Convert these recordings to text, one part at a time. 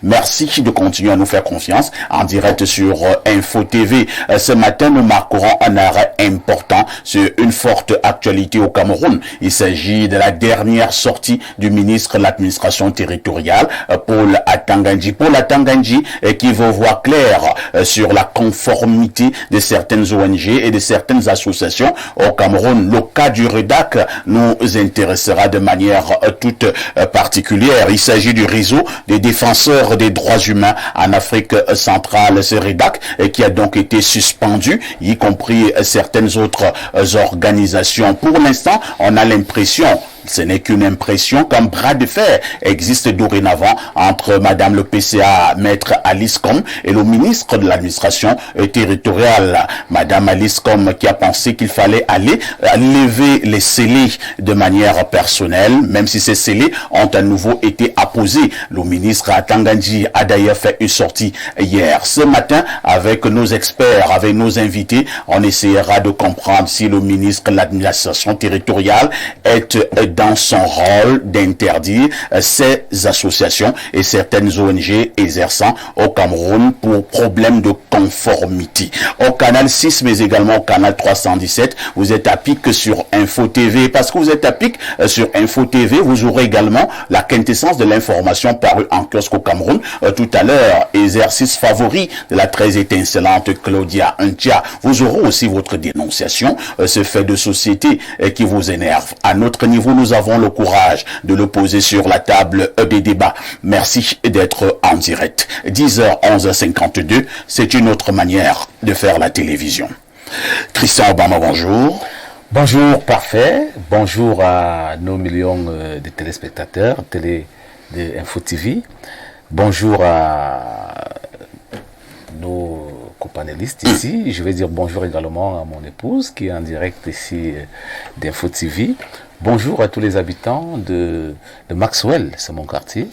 Merci de continuer à nous faire confiance en direct sur Info TV. Ce matin, nous marquerons un arrêt important sur une forte actualité au Cameroun. Il s'agit de la dernière sortie du ministre de l'administration territoriale, Paul Atangandji. Paul Atangandji qui veut voir clair sur la conformité de certaines ONG et de certaines associations au Cameroun. Le cas du REDAC nous intéressera de manière toute particulière. Il s'agit du réseau des défenseurs des droits humains en Afrique centrale, ce REDAC, qui a donc été suspendu, y compris certaines autres organisations. Pour l'instant, on a l'impression, ce n'est qu'une impression, qu'un bras de fer existe dorénavant entre Madame le PCA, Maître Alice Com, et le ministre de l'administration territoriale, Madame Alice Com, qui a pensé qu'il fallait aller lever les scellés de manière personnelle, même si ces scellés ont à nouveau été apposés. Le ministre Atangandji a d'ailleurs fait une sortie hier. Ce matin, avec nos experts, avec nos invités, on essaiera de comprendre si le ministre de l'administration territoriale est dans son rôle d'interdire ces associations et certaines ONG exerçant au Cameroun pour problème de conformité. Au canal 6, mais également au canal 317, vous êtes à pic sur Info TV. Parce que vous êtes à pic sur Info TV, vous aurez également la quintessence de l'information parue en kiosque au Cameroun. Tout à l'heure, exercice favori de la très étincelante Claudia Ntia. Vous aurez aussi votre dénonciation, ce fait de société qui vous énerve. À notre niveau, nous avons le courage de le poser sur la table des débats. Merci d'être en direct. 10h, 11h52, c'est une autre manière de faire la télévision. Christian Obama, bonjour. Bonjour, parfait. Bonjour à nos millions de téléspectateurs de Info TV. Bonjour à nos copanélistes ici. Je vais dire bonjour également à mon épouse qui est en direct ici d'Info TV. Bonjour à tous les habitants de Maxwell, c'est mon quartier.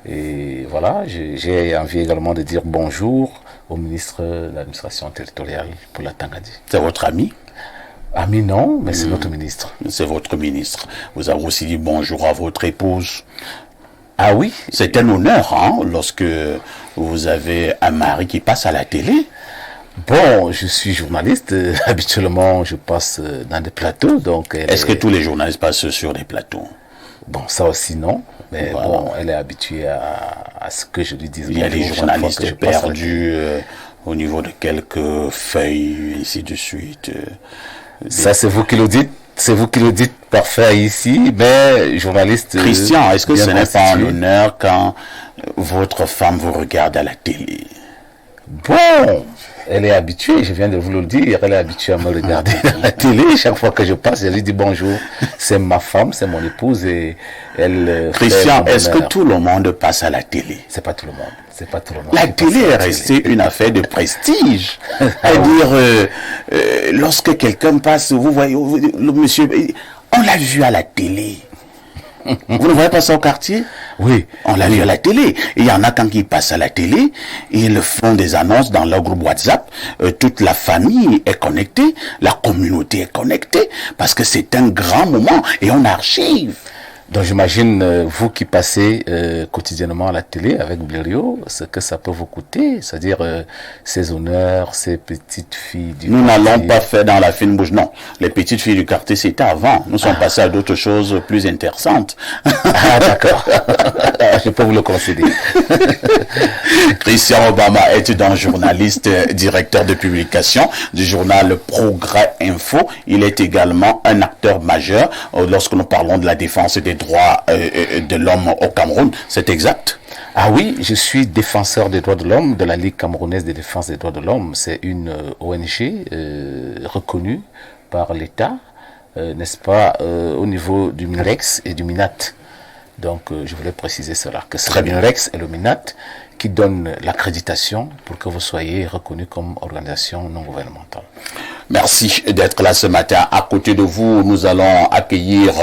Et voilà, j'ai envie également de dire bonjour au ministre de l'administration territoriale, Paul Atangandji. C'est votre ami? Ami non, mais c'est notre ministre. C'est votre ministre. Vous avez aussi dit bonjour à votre épouse. Ah oui? C'est un honneur, hein, lorsque vous avez un mari qui passe à la télé. Bon, je suis journaliste. Habituellement, je passe dans des plateaux. Donc, est-ce que tous les journalistes passent sur des plateaux? Bon, ça aussi non. Mais voilà. Bon, elle est habituée à ce que je lui dise. Il y a des journalistes perdus au niveau de quelques feuilles, ainsi de suite. Ça, c'est vous qui le dites. C'est vous qui le dites parfait ici, mais journaliste... Christian, est-ce que ce n'est pas un honneur quand votre femme vous regarde à la télé? Bon, elle est habituée, je viens de vous le dire, elle est habituée à me regarder à la télé. Chaque fois que je passe, je lui dis bonjour. C'est ma femme, c'est mon épouse et elle... Christian, est-ce que tout le monde passe à la télé? C'est pas tout le monde. C'est pas tout le monde. La télé est restée une affaire de prestige. C'est-à-dire, lorsque quelqu'un passe, vous voyez, le monsieur, on l'a vu à la télé. Vous ne voyez pas ça au quartier? Oui. On l'a vu à la télé. Et il y en a quand ils passent à la télé, ils font des annonces dans leur groupe WhatsApp. Toute la famille est connectée, la communauté est connectée, parce que c'est un grand moment et on archive. Donc j'imagine, vous qui passez quotidiennement à la télé avec Blériot, ce que ça peut vous coûter, c'est-à-dire ces honneurs, ces petites filles du Nous n'allons pas faire dans la fine bouche, non. Les petites filles du quartier, c'était avant. Nous sommes passés à d'autres choses plus intéressantes. Ah d'accord, je peux vous le concéder. Christian Obama est un journaliste, directeur de publication du journal Progrès Info. Il est également un acteur majeur lorsque nous parlons de la défense des droits de l'homme au Cameroun, c'est exact? Ah oui, je suis défenseur des droits de l'homme de la Ligue camerounaise de défense des droits de l'homme. C'est une ONG reconnue par l'État, n'est-ce pas, au niveau du MINREX et du MINAT. Donc je voulais préciser cela, que c'est le MINREX et le MINAT qui donnent l'accréditation pour que vous soyez reconnu comme organisation non gouvernementale. Merci d'être là ce matin. À côté de vous, nous allons accueillir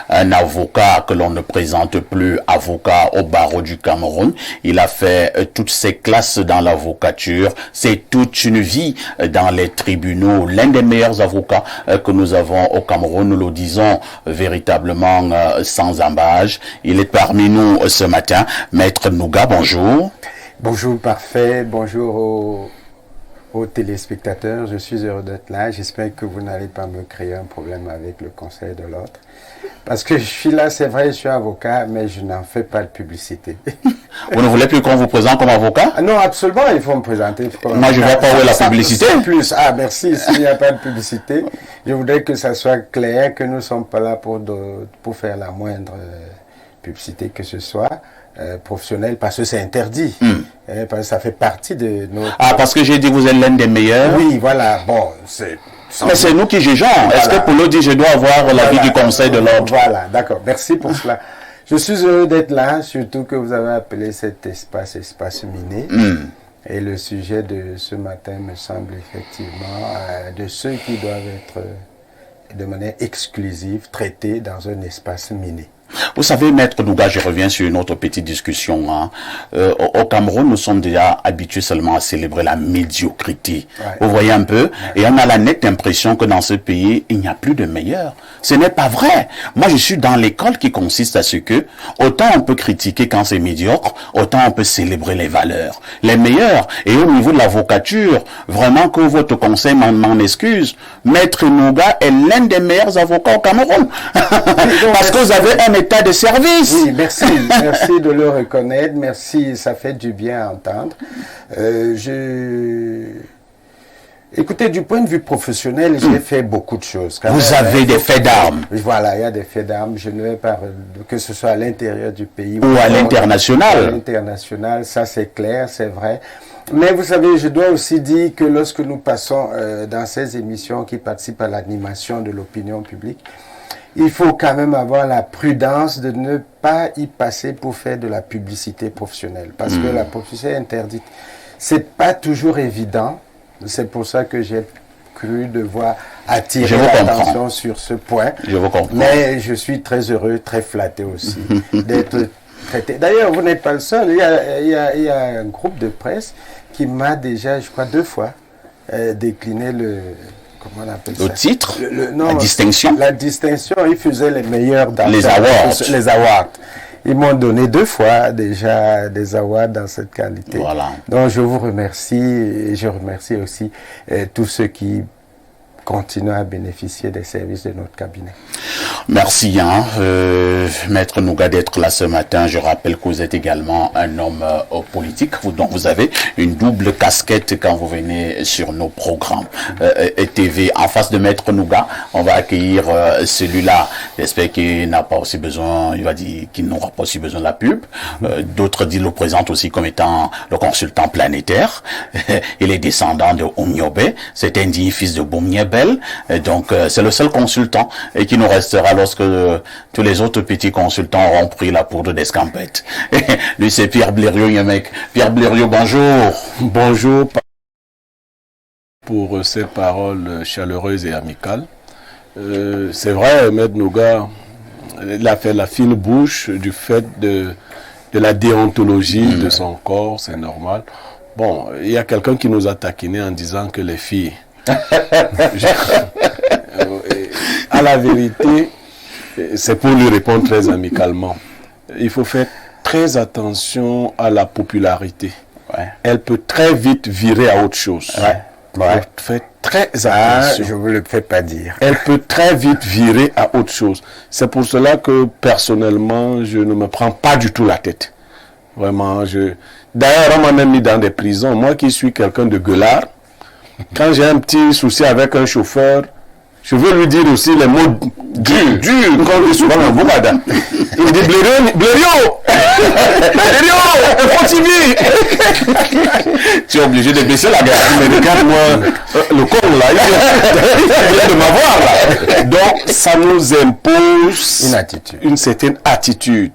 un avocat que l'on ne présente plus, avocat au barreau du Cameroun. Il a fait toutes ses classes dans l'avocature. C'est toute une vie dans les tribunaux. L'un des meilleurs avocats que nous avons au Cameroun, nous le disons véritablement sans embâche. Il est parmi nous ce matin. Maître Nouga, bonjour. Bonjour Parfait, bonjour aux téléspectateurs, je suis heureux d'être là. J'espère que vous n'allez pas me créer un problème avec le Conseil de l'ordre. Parce que je suis là, c'est vrai, je suis avocat, mais je n'en fais pas de publicité. Vous ne voulez plus qu'on vous présente comme avocat? Non, absolument, il faut me présenter. Moi, je ne vois pas où est la publicité. Plus. Ah, merci, s'il n'y a pas de publicité, je voudrais que ça soit clair, que nous ne sommes pas là pour faire la moindre publicité que ce soit. Professionnel, parce que c'est interdit. Parce que ça fait partie de nos... Ah, parce que j'ai dit vous êtes l'un des meilleurs. Oui, voilà, bon, c'est... Mais c'est nous qui jugeons. Voilà. Est-ce que Polo dit je dois avoir l'avis du Conseil de l'ordre? Voilà, d'accord, merci pour cela. Je suis heureux d'être là, surtout que vous avez appelé cet espace miné. Et le sujet de ce matin me semble effectivement de ceux qui doivent être de manière exclusive traités dans un espace miné. Vous savez, Maître Nouga, je reviens sur une autre petite discussion. Au Cameroun, nous sommes déjà habitués seulement à célébrer la médiocrité. Ouais. Vous voyez un peu? Ouais. Et on a la nette impression que dans ce pays, il n'y a plus de meilleurs. Ce n'est pas vrai. Moi, je suis dans l'école qui consiste à ce que, autant on peut critiquer quand c'est médiocre, autant on peut célébrer les valeurs. Les meilleurs. Et au niveau de l'avocature, vraiment que votre conseil m'en excuse, Maître Nouga est l'un des meilleurs avocats au Cameroun. Parce que vous avez un état de service. Oui, merci. Merci de le reconnaître. Merci, ça fait du bien à entendre. Écoutez, du point de vue professionnel, j'ai fait beaucoup de choses. Vous avez des faits d'armes. Voilà, il y a des faits d'armes. Je ne vais pas, que ce soit à l'intérieur du pays ou à l'international. À l'international, ça c'est clair, c'est vrai. Mais vous savez, je dois aussi dire que lorsque nous passons dans ces émissions qui participent à l'animation de l'opinion publique, il faut quand même avoir la prudence de ne pas y passer pour faire de la publicité professionnelle. Parce que la publicité est interdite. C'est pas toujours évident. C'est pour ça que j'ai cru devoir attirer l'attention sur ce point. Je vous comprends. Mais je suis très heureux, très flatté aussi d'être traité. D'ailleurs, vous n'êtes pas le seul. Il y a un groupe de presse qui m'a déjà, je crois, 2 fois décliné le... Comment on appelle ça? Le titre, non, la distinction. La distinction, ils faisaient les meilleurs dans les awards. Les awards. Ils m'ont donné 2 fois déjà des awards dans cette qualité. Voilà. Donc je vous remercie et je remercie aussi tous ceux qui continuent à bénéficier des services de notre cabinet. Merci, Maître Nouga, d'être là ce matin. Je rappelle que vous êtes également un homme politique, donc vous avez une double casquette quand vous venez sur nos programmes TV. En face de Maître Nouga, on va accueillir celui-là. J'espère qu'il n'a pas aussi besoin, il va dire qu'il n'aura pas aussi besoin de la pub. D'autres le présentent aussi comme étant le consultant planétaire. Il est descendant de Oumniobe, c'est un digne fils de Boumniebel. Donc c'est le seul consultant et qui nous restera lorsque tous les autres petits consultants auront pris la poudre d'escampette. Lui c'est Pierre Blériot, Yamek. Pierre Blériot, bonjour. Bonjour pour ces paroles chaleureuses et amicales. C'est vrai, Maître Nouga, il a fait la fine bouche du fait de la déontologie de son corps, c'est normal. Bon, il y a quelqu'un qui nous a taquiné en disant que les filles... à la vérité, c'est pour lui répondre très amicalement. Il faut faire très attention à la popularité. Ouais. Elle peut très vite virer à autre chose. Ouais. Faites très attention. Je ne vous le fais pas dire. Elle peut très vite virer à autre chose. C'est pour cela que personnellement, je ne me prends pas du tout la tête. Vraiment, d'ailleurs, on m'a même mis dans des prisons. Moi qui suis quelqu'un de gueulard, quand j'ai un petit souci avec un chauffeur, Je veux lui dire aussi les mots durs qu'on dit souvent en Boumada. Il dit Blériot FOTV. Tu es obligé de baisser la garde. Mais regarde-moi, le con là, il vient de m'avoir là. Donc, ça nous impose une certaine attitude.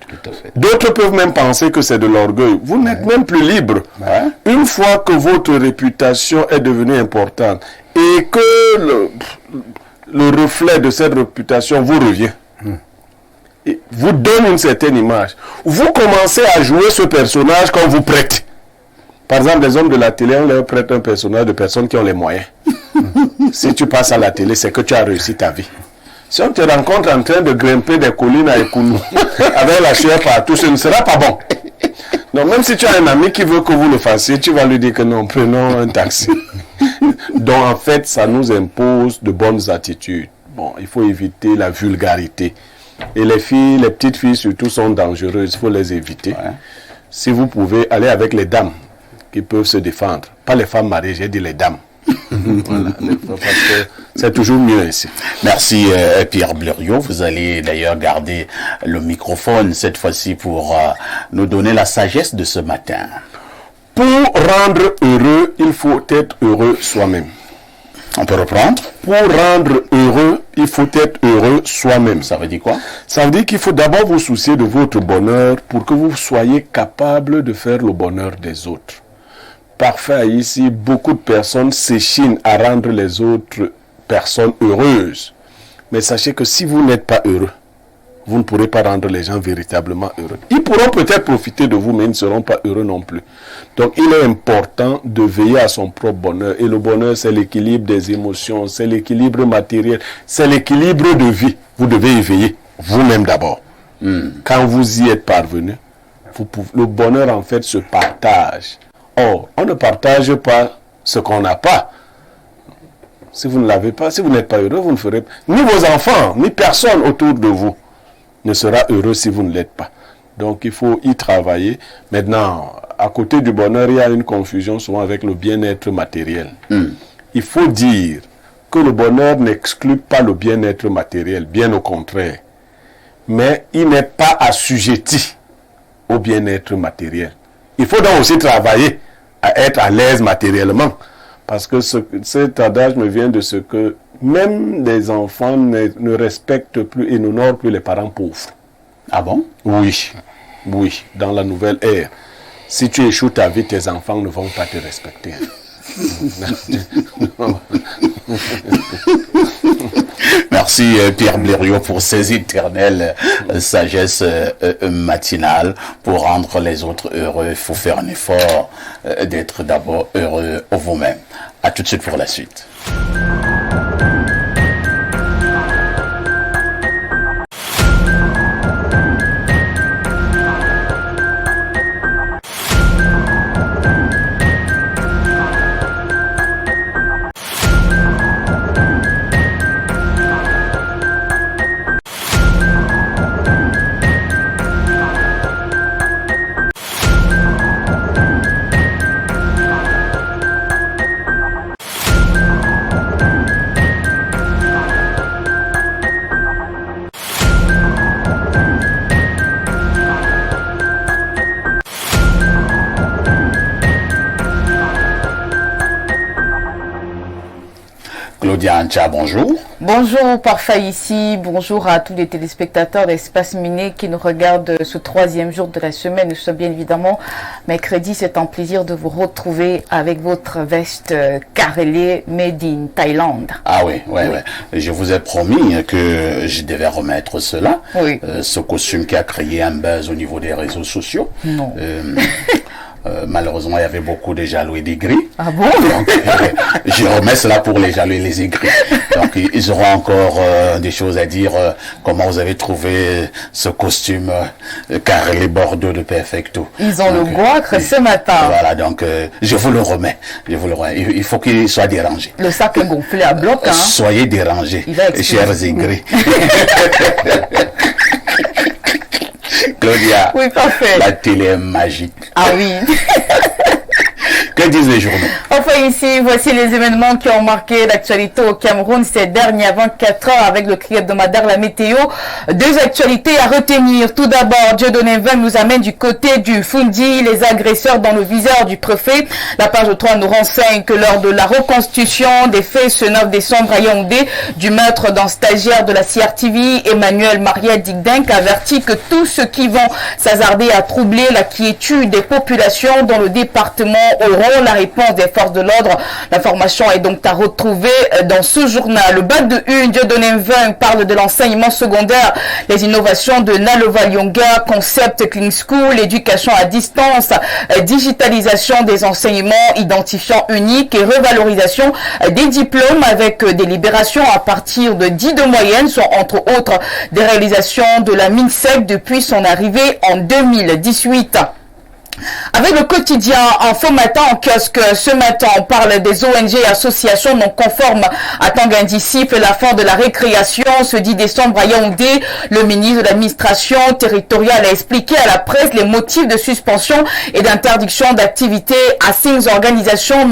D'autres peuvent même penser que c'est de l'orgueil. Vous n'êtes même plus libre. Une fois que votre réputation est devenue importante et que le reflet de cette réputation vous revient, et vous donne une certaine image, vous commencez à jouer ce personnage qu'on vous prête. Par exemple, les hommes de la télé, on leur prête un personnage de personnes qui ont les moyens. Si tu passes à la télé, c'est que tu as réussi ta vie. Si on te rencontre en train de grimper des collines à Ekounou, avec la sueur partout, ce ne sera pas bon. Donc même si tu as un ami qui veut que vous le fassiez, tu vas lui dire que non, prenons un taxi. Donc en fait, ça nous impose de bonnes attitudes. Bon, il faut éviter la vulgarité. Et les filles, les petites filles surtout sont dangereuses, il faut les éviter. Si vous pouvez aller avec les dames qui peuvent se défendre, pas les femmes mariées, j'ai dit les dames. Voilà, parce que c'est toujours mieux ici. Merci Pierre Blériot. Vous allez d'ailleurs garder le microphone cette fois-ci pour nous donner la sagesse de ce matin. Pour rendre heureux, il faut être heureux soi-même. On peut reprendre? Pour rendre heureux, il faut être heureux soi-même. Ça veut dire quoi? Ça veut dire qu'il faut d'abord vous soucier de votre bonheur pour que vous soyez capable de faire le bonheur des autres. Parfait, ici, beaucoup de personnes s'échinent à rendre les autres personnes heureuses. Mais sachez que si vous n'êtes pas heureux, vous ne pourrez pas rendre les gens véritablement heureux. Ils pourront peut-être profiter de vous, mais ils ne seront pas heureux non plus. Donc, il est important de veiller à son propre bonheur. Et le bonheur, c'est l'équilibre des émotions, c'est l'équilibre matériel, c'est l'équilibre de vie. Vous devez y veiller, vous-même d'abord. Quand vous y êtes parvenu, le bonheur, en fait, se partage. Or, on ne partage pas ce qu'on n'a pas. Si vous ne l'avez pas, si vous n'êtes pas heureux, vous ne ferez pas. Ni vos enfants, ni personne autour de vous ne sera heureux si vous ne l'êtes pas. Donc, il faut y travailler. Maintenant, à côté du bonheur, il y a une confusion souvent avec le bien-être matériel. Il faut dire que le bonheur n'exclut pas le bien-être matériel, bien au contraire. Mais il n'est pas assujetti au bien-être matériel. Il faut donc aussi travailler à être à l'aise matériellement. Parce que cet adage me vient de ce que même les enfants ne respectent plus et n'honorent plus les parents pauvres. Ah bon? Oui, oui, dans la nouvelle ère. Si tu échoues ta vie, tes enfants ne vont pas te respecter. Merci Pierre Blériot pour ces éternelles sagesses matinales. Pour rendre les autres heureux, il faut faire un effort d'être d'abord heureux vous-même. À tout de suite pour la suite. Claudia Ancha, bonjour. Bonjour Parfait ici, bonjour à tous les téléspectateurs d'Espace Miné qui nous regardent ce troisième jour de la semaine. Nous sommes bien évidemment mercredi, c'est un plaisir de vous retrouver avec votre veste carrelée made in Thaïlande. Ah oui, oui. Je vous ai promis que je devais remettre cela, ce costume qui a créé un buzz au niveau des réseaux sociaux. Non. Malheureusement, il y avait beaucoup de jaloux et d'aigris. Ah bon? Donc, je remets cela pour les jaloux et les aigris. Donc, ils auront encore des choses à dire. Comment vous avez trouvé ce costume carré bordeaux de Perfecto? Ils ont donc, le goitre ce matin. Voilà, donc je vous le remets. Il faut qu'il soit dérangé. Le sac est gonflé à bloc. Hein? Soyez dérangés, chers aigris. Claudia, oui, parfait. La télé est magique. Ah oui. Que disent les journaux? En fait, Parfait, ici, voici les événements qui ont marqué l'actualité au Cameroun ces dernières 24 heures avec le cri hebdomadaire La Météo. Deux actualités à retenir. Tout d'abord, Dieudonné Vin nous amène du côté du Fundi, les agresseurs dans le viseur du préfet. La page 3 nous renseigne que lors de la reconstitution des faits ce 9 décembre à Yaoundé, du meurtre d'un stagiaire de la CRTV, Emmanuel Maria Digdenk avertit que tous ceux qui vont s'hasarder à troubler la quiétude des populations dans le département auront la réponse des forces de l'ordre. L'information est donc à retrouver dans ce journal. Le bac de une, Dieudonné Vin parle de l'enseignement secondaire, les innovations de Nalova Lyonga, concept Clean School, éducation à distance, digitalisation des enseignements, identifiant unique et revalorisation des diplômes avec des libérations à partir de 10 de moyenne, sont entre autres des réalisations de la MINSEC depuis son arrivée en 2018. Avec le quotidien Info Matin en kiosque, ce matin, on parle des ONG et associations non conformes à Tanguy siffle la fin de la récréation ce 10 décembre à Yaoundé. Le ministre de l'administration territoriale a expliqué à la presse les motifs de suspension et d'interdiction d'activité à 5 organisations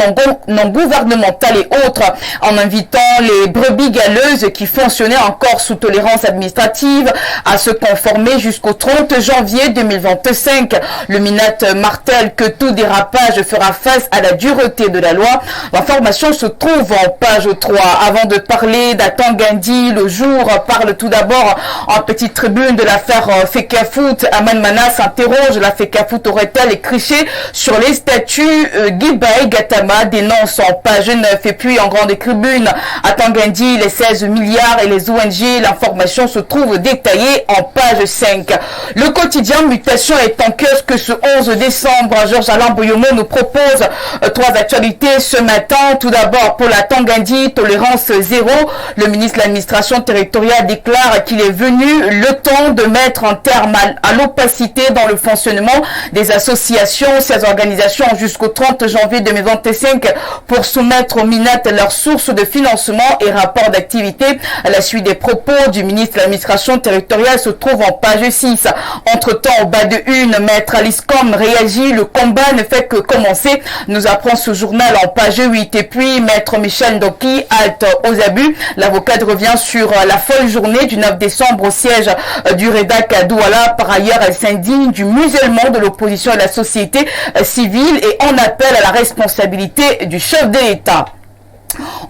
non gouvernementales et autres, en invitant les brebis galeuses qui fonctionnaient encore sous tolérance administrative à se conformer jusqu'au 30 janvier 2025. Le MINAT martèle que tout dérapage fera face à la dureté de la loi. L'information se trouve en page 3. Avant de parler d'Atangandi, le jour parle tout d'abord en petite tribune de l'affaire Fekafoot. Aman Mana s'interroge, la Fekafoot aurait-elle écriché sur les statuts Gibaï Gatama, dénonce en page 9. Et puis en grande tribune, Atangandi, les 16 milliards et les ONG, l'information se trouve détaillée en page 5. Le quotidien Mutation est en kiosque ce 11 décembre. Georges Alain Boyomo nous propose 3 actualités ce matin. Tout d'abord, pour la Tanguy, tolérance zéro. Le ministre de l'administration territoriale déclare qu'il est venu le temps de mettre un terme à l'opacité dans le fonctionnement des associations. Ces organisations ont jusqu'au 30 janvier 2025 pour soumettre au MINAT leurs sources de financement et rapports d'activité. À la suite des propos du ministre de l'administration territoriale se trouve en page 6. Entre-temps, au bas de une, maître Alice Com réagit, le combat ne fait que commencer, nous apprend ce journal en page 8. Et puis, maître Michel Ndoki halte aux abus. L'avocate revient sur la folle journée du 9 décembre au siège du REDAC à Douala. Par ailleurs, elle s'indigne du musellement de l'opposition et de la société civile et en appelle à la responsabilité du chef de l'État.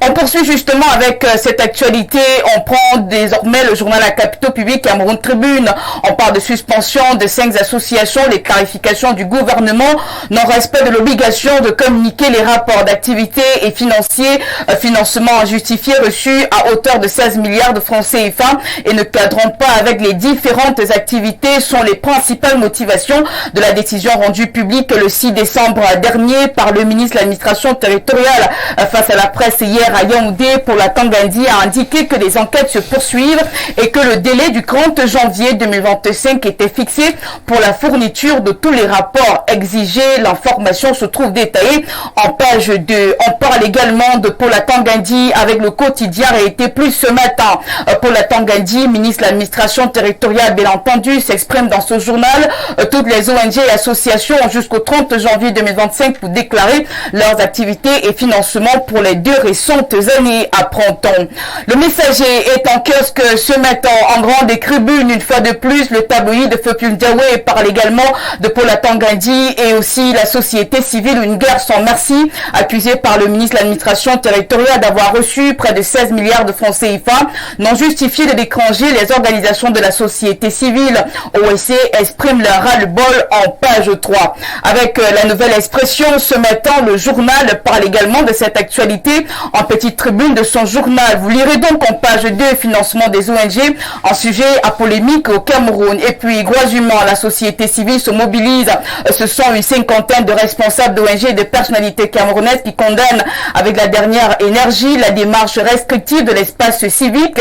On poursuit justement avec cette actualité. On prend désormais le journal La Capitaux Public Cameroun Tribune. On parle de suspension de 5 associations, les clarifications du gouvernement, non-respect de l'obligation de communiquer les rapports d'activité et financement injustifié reçus à hauteur de 16 milliards de francs CFA et ne cadrant pas avec les différentes activités sont les principales motivations de la décision rendue publique le 6 décembre dernier par le ministre de l'administration territoriale face à la presse hier à Yaoundé pour la Tanguy a indiqué que les enquêtes se poursuivent et que le délai du 30 janvier 2025 était fixé pour la fourniture de tous les rapports exigés. L'information se trouve détaillée en page 2. On parle également de Paula Tanguy avec le quotidien Réalité Plus ce matin. Paula Tanguy, ministre de l'administration territoriale, bien entendu, s'exprime dans ce journal. Toutes les ONG et associations ont jusqu'au 30 janvier 2025 pour déclarer leurs activités et financements pour les 2 récentes années, apprend-on. Le Messager est en kiosque ce matin en grande tribune. Une fois de plus, le tabloïd de Fopul Diawé parle également de Paula Tanguy et aussi la société civile, une guerre sans merci, accusée par le ministre de l'administration territoriale d'avoir reçu près de 16 milliards de francs CFA, non justifié de l'étranger. Les organisations de la société civile OSC expriment leur ras-le-bol en page 3. Avec la nouvelle expression ce matin, le journal parle également de cette actualité en petite tribune de son journal. Vous lirez donc en page 2 financement des ONG, un sujet à polémique au Cameroun. Et puis, droits humains, la société civile se mobilise. Ce sont une 50aine de responsables d'ONG et de personnalités camerounaises qui condamnent avec la dernière énergie la démarche restrictive de l'espace civique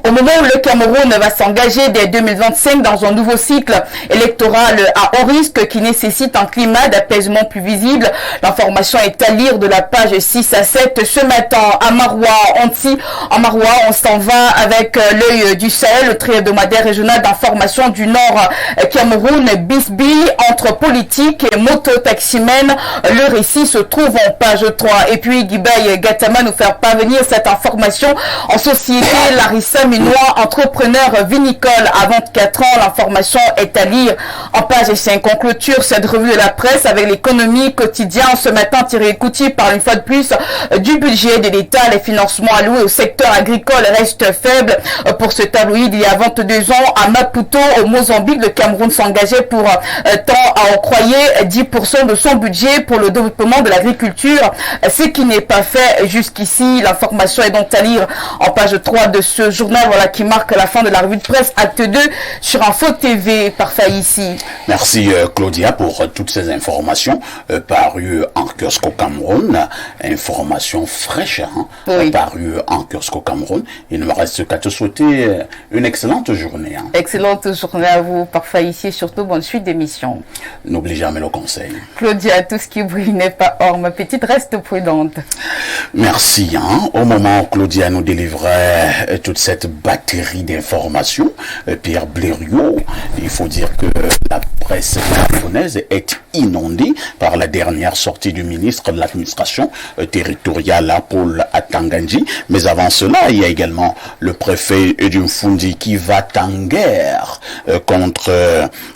Au moment où le Cameroun va s'engager dès 2025 dans un nouveau cycle électoral à haut risque qui nécessite un climat d'apaisement plus visible, l'information est à lire de la page 6 à 7 ce matin à Maroua. On s'en va avec l'œil du Sahel, le tri hebdomadaire régional d'information du Nord Cameroun, Bisbi, entre politique et moto-taximène. Le récit se trouve en page 3. Et puis Guibaï Gatama nous faire parvenir cette information en société Larissa Minois, entrepreneur vinicole à 24 ans. L'information est à lire en page 5. On clôture cette revue de la presse avec l'économie quotidien ce matin tiré écouté par une fois de plus du budget de l'État. Les financements alloués au secteur agricole restent faibles. Pour ce tabloïd, il y a 22 ans à Maputo, au Mozambique, le Cameroun s'engageait pour tant à octroyer 10% de son budget pour le développement de l'agriculture, ce qui n'est pas fait jusqu'ici. L'information est donc à lire en page 3 de ce journal, voilà, qui marque la fin de la revue de presse acte 2 sur Info TV. Parfait ici. Merci Claudia pour toutes ces informations parues en kiosque au Cameroun. Informations fraîches Oui. parues en kiosque au Cameroun. Il ne me reste qu'à te souhaiter une excellente journée. Excellente journée à vous, parfait ici, et surtout bonne suite d'émission. N'oublie jamais le conseil. Claudia, tout ce qui brille n'est pas or. Ma petite, reste prudente. Merci. Au moment où Claudia nous délivrait toute cette batterie d'informations, Pierre Blériot, il faut dire que la presse camerounaise est inondée par la dernière sortie du ministre de l'administration territoriale, Paul Atangandji. Mais avant cela, il y a également le préfet du Fundi qui va en guerre contre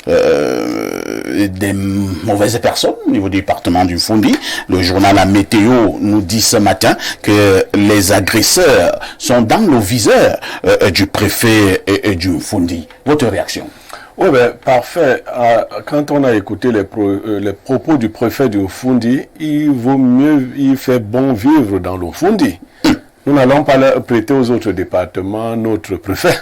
des mauvaises personnes au niveau du département du Fundi. Le journal La Météo nous dit ce matin que les agresseurs sont dans le viseur du préfet et du Fundi. Votre réaction? Oui, ben, parfait. Quand on a écouté les propos du préfet du Fundi, il fait bon vivre dans le Fundi. Nous n'allons pas prêter aux autres départements notre préfet.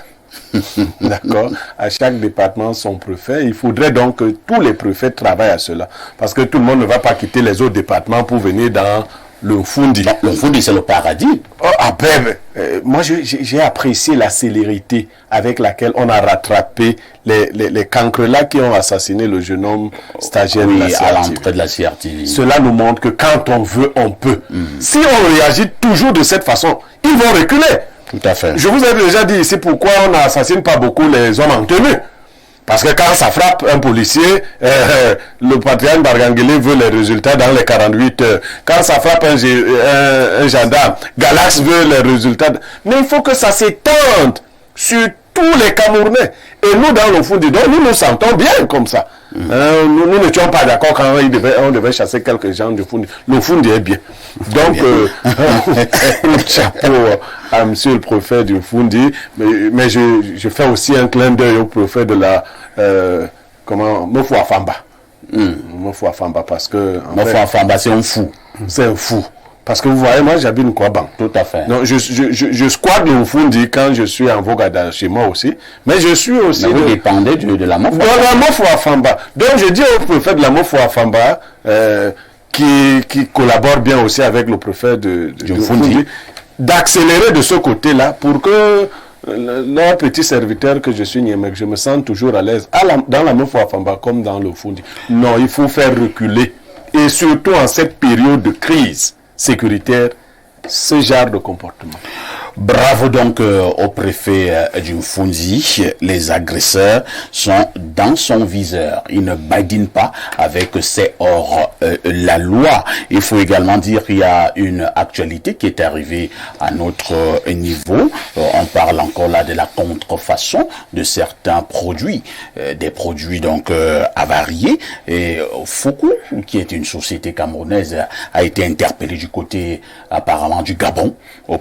D'accord. À chaque département son préfet. Il faudrait donc que tous les préfets travaillent à cela. Parce que tout le monde ne va pas quitter les autres départements pour venir dans le Fundi. Le Fundi, c'est le paradis. Oh, après, moi, j'ai apprécié la célérité avec laquelle on a rattrapé les cancrelats qui ont assassiné le jeune homme stagiaire de la à CRTV. l'entrée de la CRTV. Cela nous montre que quand on veut, on peut. Si on réagit toujours de cette façon, ils vont reculer. Tout à fait. Je vous ai déjà dit ici pourquoi on n'assassine pas beaucoup les hommes en tenue. Parce que quand ça frappe un policier, le patriarche Bargangeli veut les résultats dans les 48 heures. Quand ça frappe un gendarme, Galax veut les résultats. Mais il faut que ça s'étende sur tous les Camerounais. Et nous, dans le Fundi, nous nous sentons bien comme ça. Nous n'étions pas d'accord quand on devait chasser quelques gens du Fundi. Le Fundi est bien. Donc, chapeau à monsieur le préfet du Fundi. Mais je fais aussi un clin d'œil au préfet de la... Mofo Afamba. Mofo Afamba, parce que... Mofo Afamba, c'est un fou. C'est un fou. Parce que vous voyez, moi j'habite Nkwaban. Tout à fait. Donc je squatte le Fundi quand je suis en Vogada chez moi aussi. Mais je suis aussi... Mais vous dépendez de la Mofo. De la Mofo Afamba. Donc je dis au préfet de la Mofo Afamba, qui collabore bien aussi avec le préfet du Fundi, d'accélérer de ce côté-là pour que leur petit serviteur que je suis, Niemek, je me sens toujours à l'aise dans la Mofo Afamba comme dans le Fundi. Non, il faut faire reculer. Et surtout en cette période de crise sécuritaire, ce genre de comportement. Bravo donc au préfet du Fundi. Les agresseurs sont dans son viseur. Ils ne badinent pas avec ces hors la loi. Il faut également dire qu'il y a une actualité qui est arrivée à notre niveau. On parle encore là de la contrefaçon de certains produits. Des produits donc avariés. Et Foucault, qui est une société camerounaise, a été interpellé du côté apparemment du Gabon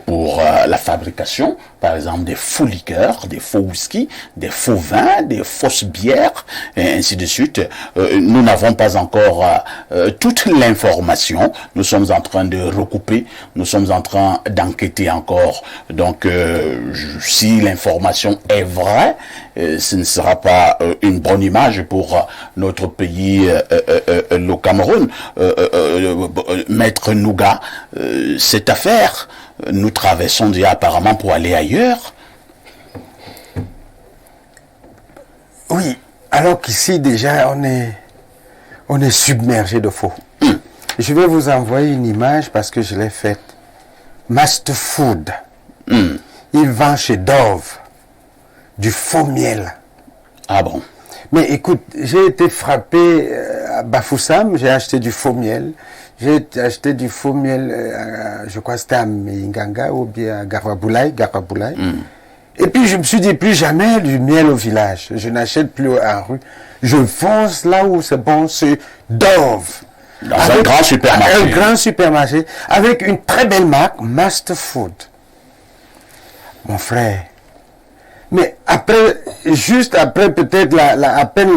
pour la fabrication, par exemple, des faux liqueurs, des faux whisky, des faux vins, des fausses bières, et ainsi de suite. Nous n'avons pas encore toute l'information. Nous sommes en train de recouper, nous sommes en train d'enquêter encore. Donc, si l'information est vraie, ce ne sera pas une bonne image pour notre pays, le Cameroun. Maître Nouga, cette affaire, nous traversons déjà apparemment pour aller ailleurs. Oui, alors qu'ici déjà on est submergé de faux. Je vais vous envoyer une image parce que je l'ai faite. Master Food. Il vend chez Dove du faux miel. Ah bon? Mais écoute, j'ai été frappé à Bafoussam, j'ai acheté du faux miel. J'ai acheté du faux miel, je crois que c'était à Minganga ou bien à Garaboulaye. Et puis je me suis dit, plus jamais du miel au village. Je n'achète plus en rue. Je fonce là où c'est bon, c'est Dove. Dans un grand supermarché. Un grand supermarché avec une très belle marque, Master Food. Mon frère. Mais après, juste après peut-être à peine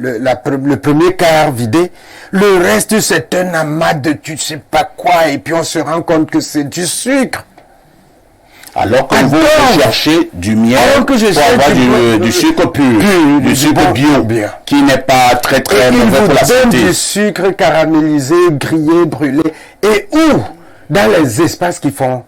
le premier quart vidé, le reste c'est un amas de tu ne sais pas quoi et puis on se rend compte que c'est du sucre. Alors que vous cherchez du miel Alors que je pour avoir du sucre pur, du sucre bio, qui n'est pas très mauvais pour la santé. Du sucre caramélisé, grillé, brûlé. Et où? Dans les espaces qui font...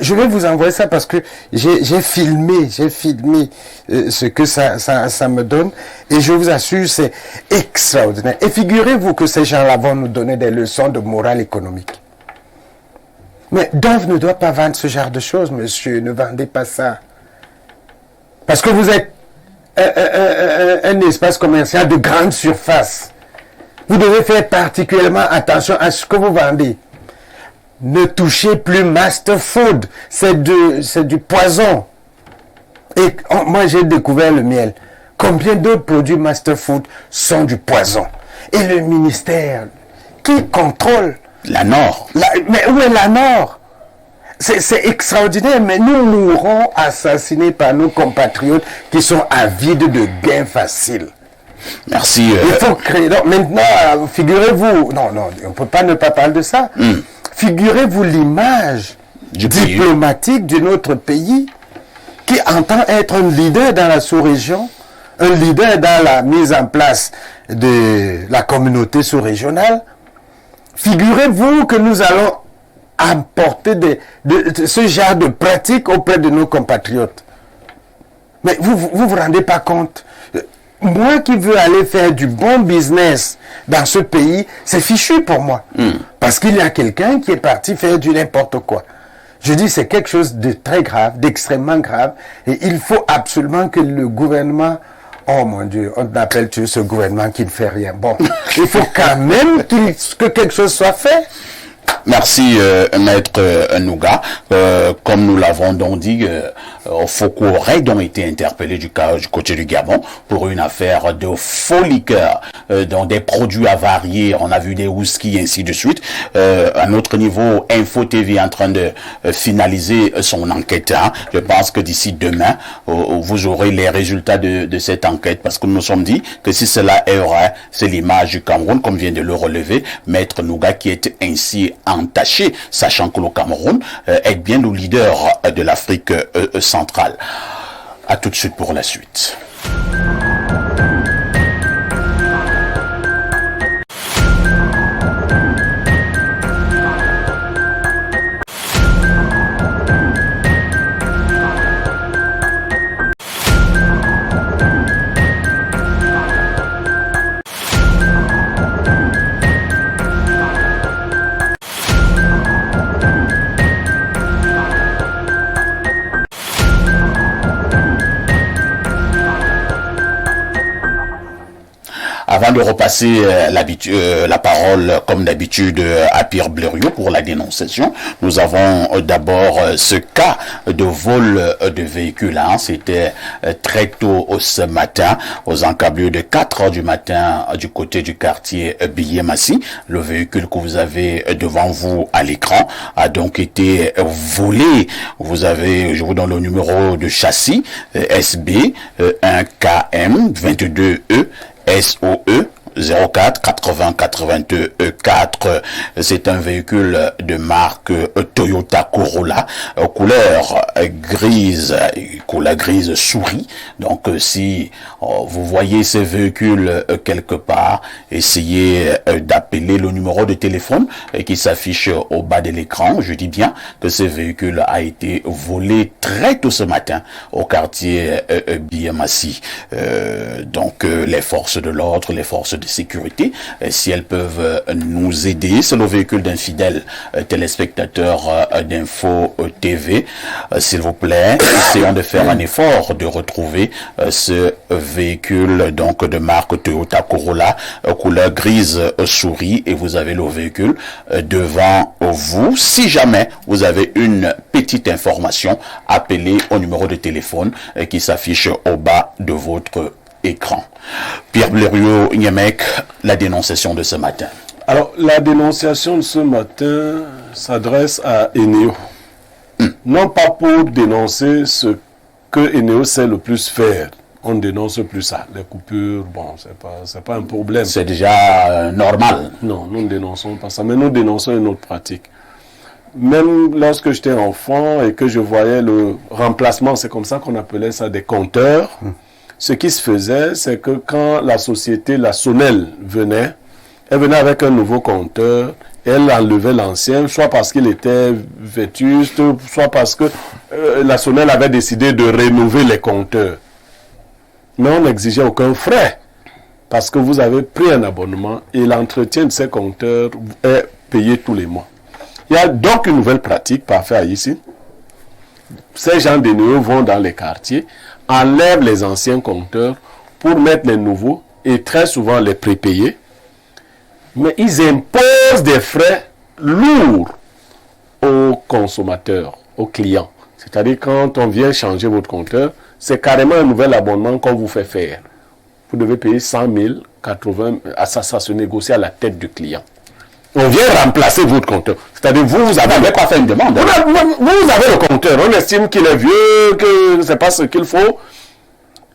Je vais vous envoyer ça parce que j'ai filmé ce que ça me donne et je vous assure c'est extraordinaire. Et figurez-vous que ces gens-là vont nous donner des leçons de morale économique. Mais Dove ne doit pas vendre ce genre de choses, monsieur. Ne vendez pas ça. Parce que vous êtes un espace commercial de grande surface. Vous devez faire particulièrement attention à ce que vous vendez. Ne touchez plus Master Food. C'est du poison. Et moi, j'ai découvert le miel. Combien d'autres produits Master Food sont du poison? Et le ministère, qui contrôle? La Nord. Mais où est la Nord? C'est extraordinaire, mais nous mourrons assassinés par nos compatriotes qui sont avides de gains faciles. Merci. Il faut créer... Donc, maintenant, figurez-vous... Non, on ne peut pas ne pas parler de ça. Figurez-vous l'image diplomatique de notre pays qui entend être un leader dans la sous-région, un leader dans la mise en place de la communauté sous-régionale. Figurez-vous que nous allons apporter ce genre de pratiques auprès de nos compatriotes. Mais vous rendez pas compte? Moi qui veux aller faire du bon business dans ce pays, c'est fichu pour moi. Parce qu'il y a quelqu'un qui est parti faire du n'importe quoi. Je dis c'est quelque chose de très grave, d'extrêmement grave. Et il faut absolument que le gouvernement... Oh mon Dieu, on appelle ce gouvernement qui ne fait rien. Bon, il faut quand même que quelque chose soit fait. Merci, Maître Nouga. Comme nous l'avons donc dit, Foucault aurait donc été interpellé du côté du Gabon pour une affaire de faux liqueurs, dans des produits avariés. On a vu des whisky, ainsi de suite. À notre niveau, Info TV est en train de finaliser son enquête. Je pense que d'ici demain, vous aurez les résultats de cette enquête, parce que nous nous sommes dit que si cela est vrai, c'est l'image du Cameroun, comme vient de le relever Maître Nouga, qui est ainsi entaché, sachant que le Cameroun est bien le leader de l'Afrique centrale. À tout de suite pour la suite. Avant de repasser la parole, comme d'habitude, à Pierre Blériot pour la dénonciation, nous avons d'abord ce cas de vol de véhicule. C'était très tôt ce matin, aux encablures de 4 heures du matin, du côté du quartier Biémassi. Le véhicule que vous avez devant vous à l'écran a donc été volé. Vous avez, je vous donne le numéro de châssis, SB 1KM 22E SOE 04 80 82 4. C'est un véhicule de marque Toyota Corolla, couleur grise souris. Donc si vous voyez ces véhicules quelque part, essayez d'appeler le numéro de téléphone qui s'affiche au bas de l'écran. Je dis bien que ce véhicule a été volé très tôt ce matin au quartier Biamassi. Donc les forces de l'ordre, les forces de sécurité, si elles peuvent nous aider, c'est le véhicule d'un fidèle téléspectateur d'Info TV. S'il vous plaît, essayons de faire un effort de retrouver ce véhicule donc de marque Toyota Corolla, couleur grise souris, et vous avez le véhicule devant vous. Si jamais vous avez une petite information, appelez au numéro de téléphone qui s'affiche au bas de votre écran. Pierre Blériot, Niamek, la dénonciation de ce matin. Alors, la dénonciation de ce matin s'adresse à Eneo. Non pas pour dénoncer ce que Eneo sait le plus faire. On ne dénonce plus ça. Les coupures, bon, c'est pas un problème. C'est déjà normal. Non, nous ne dénonçons pas ça, mais nous dénonçons une autre pratique. Même lorsque j'étais enfant et que je voyais le remplacement, c'est comme ça qu'on appelait ça des compteurs, ce qui se faisait, c'est que quand la société, la Sonel, venait, elle venait avec un nouveau compteur, elle enlevait l'ancien, soit parce qu'il était vétuste, soit parce que la Sonel avait décidé de rénover les compteurs. Mais on n'exigeait aucun frais, parce que vous avez pris un abonnement et l'entretien de ces compteurs est payé tous les mois. Il y a donc une nouvelle pratique parfaite ici. Ces gens de Néo vont dans les quartiers, enlèvent les anciens compteurs pour mettre les nouveaux et très souvent les prépayer. Mais ils imposent des frais lourds aux consommateurs, aux clients. C'est-à-dire quand on vient changer votre compteur, c'est carrément un nouvel abonnement qu'on vous fait faire. Vous devez payer 100 000, 80 000, ça se négocie à la tête du client. On vient remplacer votre compteur. C'est-à-dire vous n'avez pas fait une demande. Vous avez le compteur. On estime qu'il est vieux, que ce n'est pas ce qu'il faut.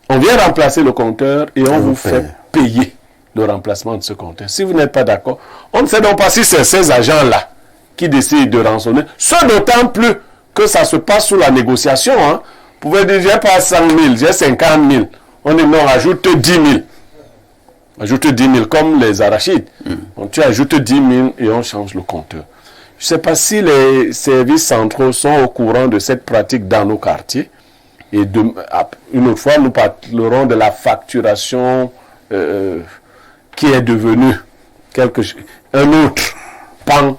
On vient remplacer le compteur et on vous fait payer le remplacement de ce compteur. Si vous n'êtes pas d'accord, on ne sait donc pas si c'est ces agents-là qui décident de rançonner. Ce d'autant plus que ça se passe sous la négociation. Hein. Vous pouvez dire, j'ai pas 100 000, j'ai 50 000. On dit non, ajoute 10 000. Ajoute 10 000 comme les arachides. Donc, tu ajoutes 10 000 et on change le compteur. Je ne sais pas si les services centraux sont au courant de cette pratique dans nos quartiers. Et une autre fois, nous parlerons de la facturation qui est devenue un autre pan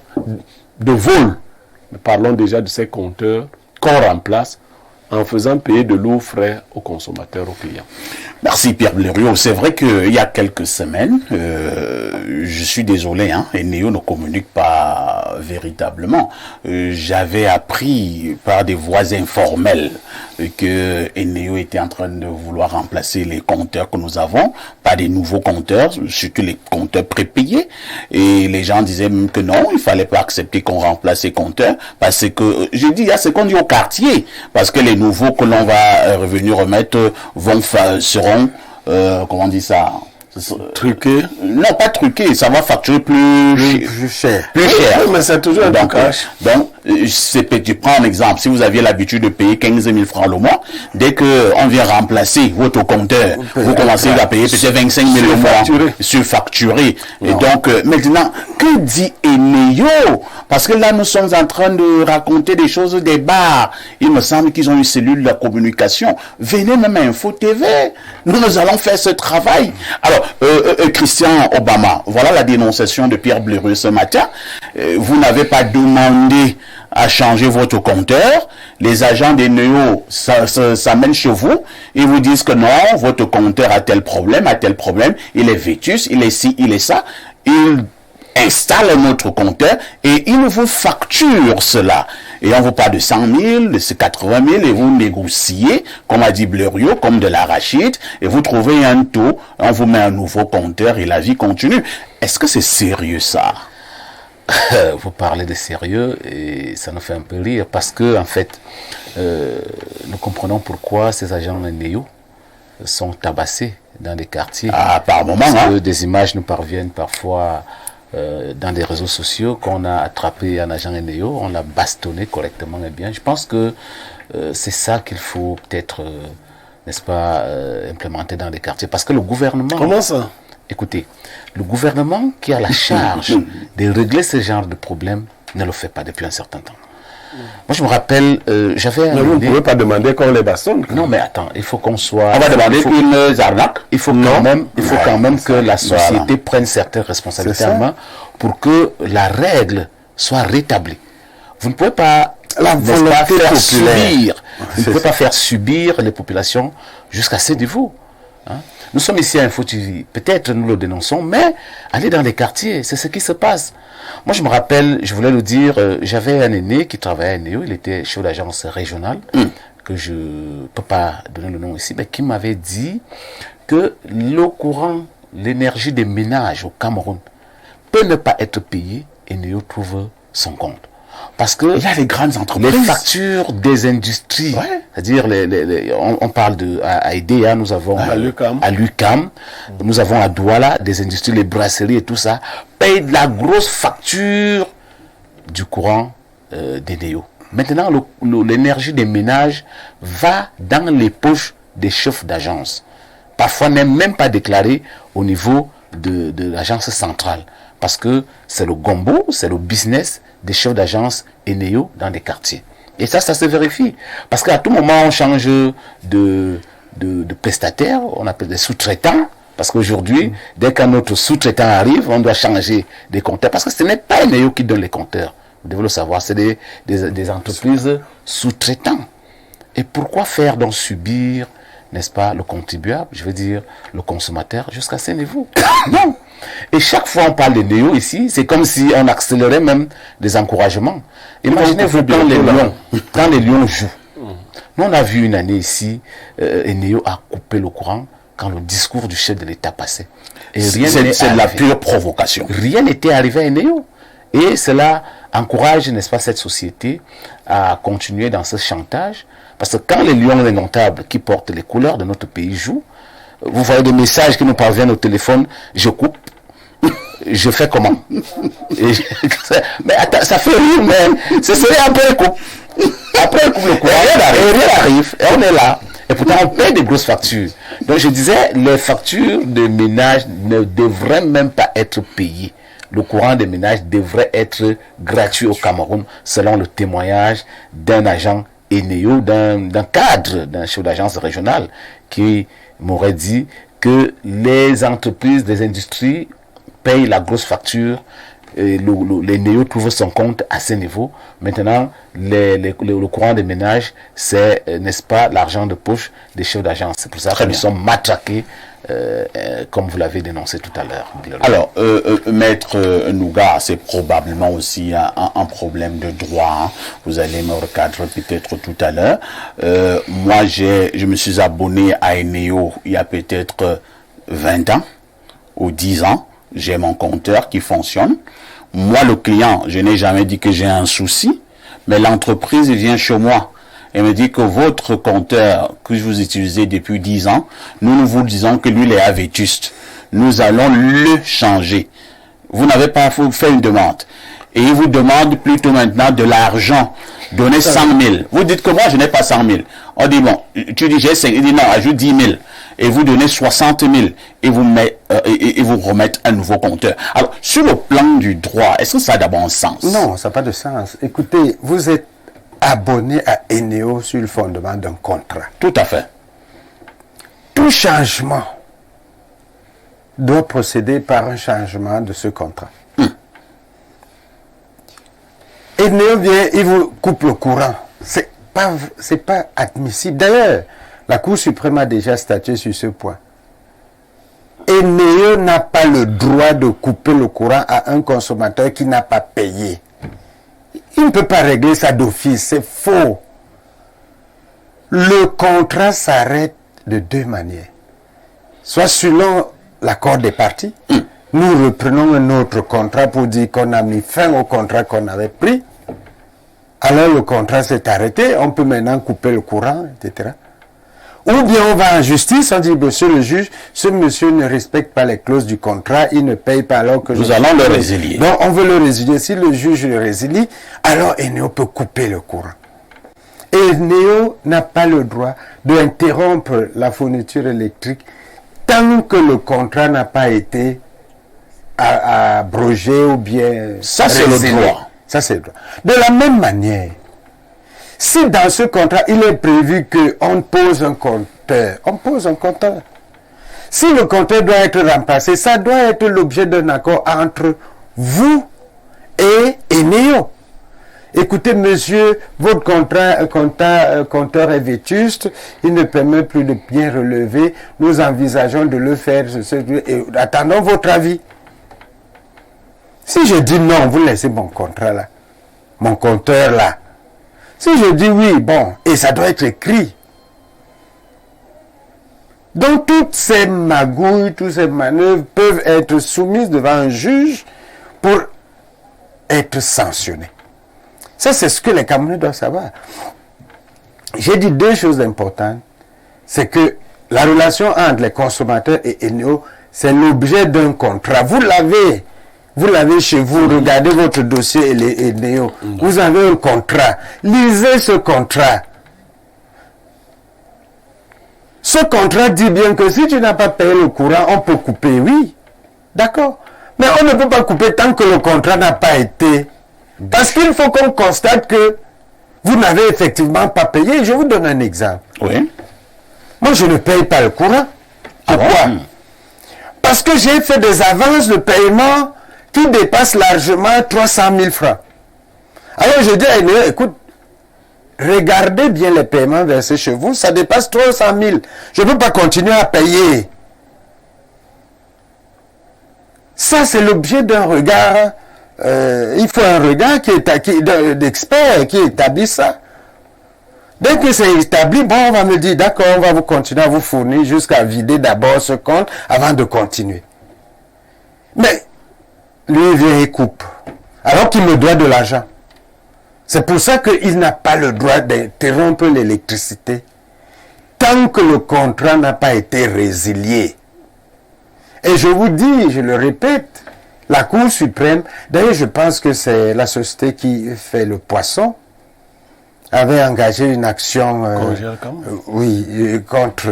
de vol. Nous parlons déjà de ces compteurs qu'on remplace en faisant payer de lourds frais aux consommateurs, aux clients. Merci Pierre Blériot. C'est vrai qu'il y a quelques semaines, je suis désolé, Eneo ne communique pas véritablement. J'avais appris par des voies informelles que Eneo était en train de vouloir remplacer les compteurs que nous avons par des nouveaux compteurs, surtout les compteurs prépayés. Et les gens disaient même que non, il fallait pas accepter qu'on remplace ces compteurs parce que, j'ai dit, il y a ce qu'on dit au quartier, parce que les nouveaux que l'on va revenir remettre seront, comment on dit ça, truqués? Non, pas truqués, ça va facturer plus cher. Plus cher. Oui, mais c'est toujours un trucage. Donc, tu prends un exemple. Si vous aviez l'habitude de payer 15 000 francs le mois, dès qu'on vient remplacer votre compteur, vous commencez à payer peut-être 25 000 le mois. Surfacturé. Et donc, maintenant, que dit Eneo? Parce que là, nous sommes en train de raconter des choses, des bars. Il me semble qu'ils ont une cellule de communication. Venez même à Info TV. Nous allons faire ce travail. Alors, Christian Obama, voilà la dénonciation de Pierre Blériot ce matin. Vous n'avez pas demandé à changer votre compteur. Les agents des Néo s'amènent chez vous. Ils vous disent que non, votre compteur a tel problème, il est vétus, il est ci, il est ça. Ils installent notre compteur et ils vous facturent cela. Et on vous parle de 100 000, de 80 000 et vous négociez, comme a dit Blériot, comme de l'arachide, et vous trouvez un taux, on vous met un nouveau compteur et la vie continue. Est-ce que c'est sérieux ça? Vous parlez de sérieux et ça nous fait un peu rire parce que en fait, nous comprenons pourquoi ces agents Néo sont tabassés dans les quartiers. Ah, par moment, Parce que hein. des images nous parviennent parfois dans les réseaux sociaux qu'on a attrapé un agent NEO, on l'a bastonné correctement et bien. Je pense que c'est ça qu'il faut peut-être, n'est-ce pas, implémenter dans les quartiers. Parce que le gouvernement... Comment ça? Écoutez, le gouvernement qui a la charge de régler ce genre de problème ne le fait pas depuis un certain temps. Moi, je me rappelle, j'avais... Mais vous ne pouvez pas demander qu'on les bastonne. Non, mais attends, il faut qu'on soit... On va demander une arnaque. Il faut quand même que la société prenne certaines responsabilités en main pour que la règle soit rétablie. Vous ne pouvez pas, La volonté faire populaire. subir, vous ne pouvez pas faire subir les populations jusqu'à ce niveau. Hein? Nous sommes ici à Info TV, peut-être nous le dénonçons, mais aller dans les quartiers, c'est ce qui se passe. Moi, je me rappelle, je voulais le dire, j'avais un aîné qui travaillait à NEO, il était chef d'agence régionale, que je ne peux pas donner le nom ici, mais qui m'avait dit que l'eau courant, l'énergie des ménages au Cameroun peut ne pas être payée et NEO trouve son compte. Parce que Il y a les grandes les entreprises. factures des industries, Ouais. c'est-à-dire on parle à IDEA, nous avons À l'UQAM. à l'UQAM, nous avons à Douala des industries, les brasseries et tout ça, payent de la grosse facture du courant des NEO. Maintenant, l'énergie des ménages va dans les poches des chefs d'agence. Parfois n'est même pas déclarée au niveau de l'agence centrale. Parce que c'est le gombo, c'est le business des chefs d'agence NEO dans les quartiers. Et ça se vérifie. Parce qu'à tout moment, on change de prestataire, on appelle des sous-traitants. Parce qu'aujourd'hui, dès qu'un autre sous-traitant arrive, on doit changer des compteurs. Parce que ce n'est pas NEO qui donne les compteurs. Vous devez le savoir, c'est des entreprises sous-traitants. Et pourquoi faire donc subir, n'est-ce pas, le contribuable, je veux dire le consommateur, jusqu'à ce niveau? Non. Et chaque fois on parle de NEO ici, c'est comme si on accélérait même des encouragements. Imaginez-vous quand les lions jouent. Nous on a vu une année ici, NEO a coupé le courant quand le discours du chef de l'État passait. Et rien C'est de la arrivé. pure provocation. Rien n'était arrivé à NEO. Et cela encourage, n'est-ce pas, cette société à continuer dans ce chantage. Parce que quand les lions indomptables qui portent les couleurs de notre pays jouent, vous voyez des messages qui nous parviennent au téléphone, je coupe, je fais comment? Mais attends, ça fait rire, mais ce serait après le coupe. Après le coupe, le courant, rien arrive, et on est là. Et pourtant, on paye des grosses factures. Donc, je disais, les factures de ménage ne devraient même pas être payées. Le courant des ménages devrait être gratuit au Cameroun, selon le témoignage d'un agent NEO, d'un cadre, d'un chef d'agence régionale, qui m'aurait dit que les entreprises, les industries payent la grosse facture. Et les NEO trouvent son compte à ce niveau. Maintenant, le courant des ménages, c'est, n'est-ce pas, l'argent de poche des chefs d'agence. C'est pour ça que nous sommes matraqués, comme vous l'avez dénoncé tout à l'heure. Alors, Maître Nouga, c'est probablement aussi un problème de droit. Hein. Vous allez me recadrer peut-être tout à l'heure. Moi, je me suis abonné à NEO il y a peut-être 20 ans ou 10 ans. J'ai mon compteur qui fonctionne. Moi, le client, je n'ai jamais dit que j'ai un souci, mais l'entreprise vient chez moi et me dit que votre compteur que vous utilisez depuis 10 ans, nous vous disons que lui, il est à vétuste. Nous allons le changer. Vous n'avez pas fait une demande. Et il vous demande plutôt maintenant de l'argent. Donnez 100 000. Vous dites que moi, je n'ai pas 100 000. On dit, bon, tu dis j'ai 5 000. Il dit non, ajoute 10 000. Et vous donnez 60 000. Et vous remettez un nouveau compteur. Alors, sur le plan du droit, est-ce que ça a d'abord un sens? Non, ça n'a pas de sens. Écoutez, vous êtes abonné à NEO sur le fondement d'un contrat. Tout à fait. Tout changement doit procéder par un changement de ce contrat. NEO vient, il vous coupe le courant. C'est pas admissible. D'ailleurs, la Cour suprême a déjà statué sur ce point. NEO n'a pas le droit de couper le courant à un consommateur qui n'a pas payé. Il ne peut pas régler ça d'office, c'est faux. Le contrat s'arrête de deux manières. Soit selon l'accord des parties, nous reprenons un autre contrat pour dire qu'on a mis fin au contrat qu'on avait pris. Alors le contrat s'est arrêté, on peut maintenant couper le courant, etc. Ou bien on va en justice, on dit, monsieur le juge, ce monsieur ne respecte pas les clauses du contrat, il ne paye pas alors que... Nous allons le résilier. Donc on veut le résilier. Si le juge le résilie, alors Eneo peut couper le courant. Et Eneo n'a pas le droit d'interrompre la fourniture électrique tant que le contrat n'a pas été abrogé ou bien... Ça, c'est le droit. Ça, c'est le droit. De la même manière, si dans ce contrat, il est prévu qu'on pose un compteur, on pose un compteur. Si le compteur doit être remplacé, ça doit être l'objet d'un accord entre vous et Eneo. Écoutez, monsieur, votre compteur est vétuste, il ne permet plus de bien relever, nous envisageons de le faire, et attendons votre avis. Si je dis non, vous laissez mon contrat là, mon compteur là. Si je dis oui, bon, et ça doit être écrit. Donc toutes ces magouilles, toutes ces manœuvres peuvent être soumises devant un juge pour être sanctionnées. Ça, c'est ce que les Camerounais doivent savoir. J'ai dit deux choses importantes. C'est que la relation entre les consommateurs et Eneo, c'est l'objet d'un contrat. Vous l'avez chez vous, regardez votre dossier Eneo. Vous avez un contrat. Lisez ce contrat. Ce contrat dit bien que si tu n'as pas payé le courant, on peut couper, oui. D'accord. Mais on ne peut pas couper tant que le contrat n'a pas été. Parce qu'il faut qu'on constate que vous n'avez effectivement pas payé. Je vous donne un exemple. Oui. Moi, je ne paye pas le courant. Pourquoi? Parce que j'ai fait des avances de paiement qui dépassent largement 300 000 francs. Alors, je dis à Eneo, écoute, regardez bien les paiements versés chez vous, ça dépasse 300 000. Je ne peux pas continuer à payer. Ça, c'est l'objet d'un regard. Il faut un regard d'expert qui établit ça. Dès que c'est établi, bon, on va me dire, d'accord, on va vous continuer à vous fournir jusqu'à vider d'abord ce compte avant de continuer. Mais, lui, il vient et coupe. Alors qu'il me doit de l'argent. C'est pour ça qu'il n'a pas le droit d'interrompre l'électricité tant que le contrat n'a pas été résilié. Et je vous dis, je le répète, la Cour suprême, d'ailleurs je pense que c'est la société qui fait le poisson, avait engagé une action contre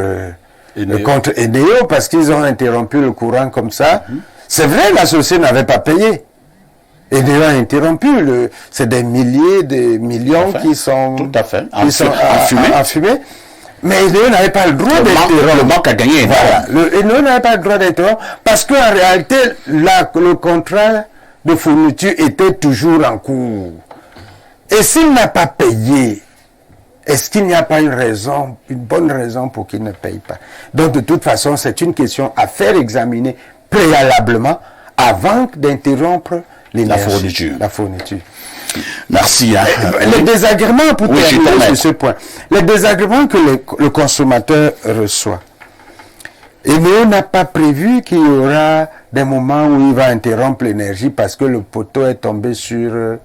Eneo parce qu'ils ont interrompu le courant comme ça. C'est vrai, la société n'avait pas payé. Eneo a interrompu. C'est des milliers, des millions qui sont, tout à fait. enfumés. Mais Eneo n'avait pas le droit d'interrompre. Le manque à gagner. Voilà. Eneo n'avait pas le droit d'interrompre parce qu'en réalité, le contrat de fourniture était toujours en cours. Et s'il n'a pas payé, est-ce qu'il n'y a pas une bonne raison pour qu'il ne paye pas? Donc de toute façon, c'est une question à faire examiner préalablement avant d'interrompre la fourniture. Merci. Les désagréments, pour terminer sur ce point, les désagréments que le consommateur reçoit. Eneo n'a pas prévu qu'il y aura des moments où il va interrompre l'énergie parce que le poteau est tombé sur...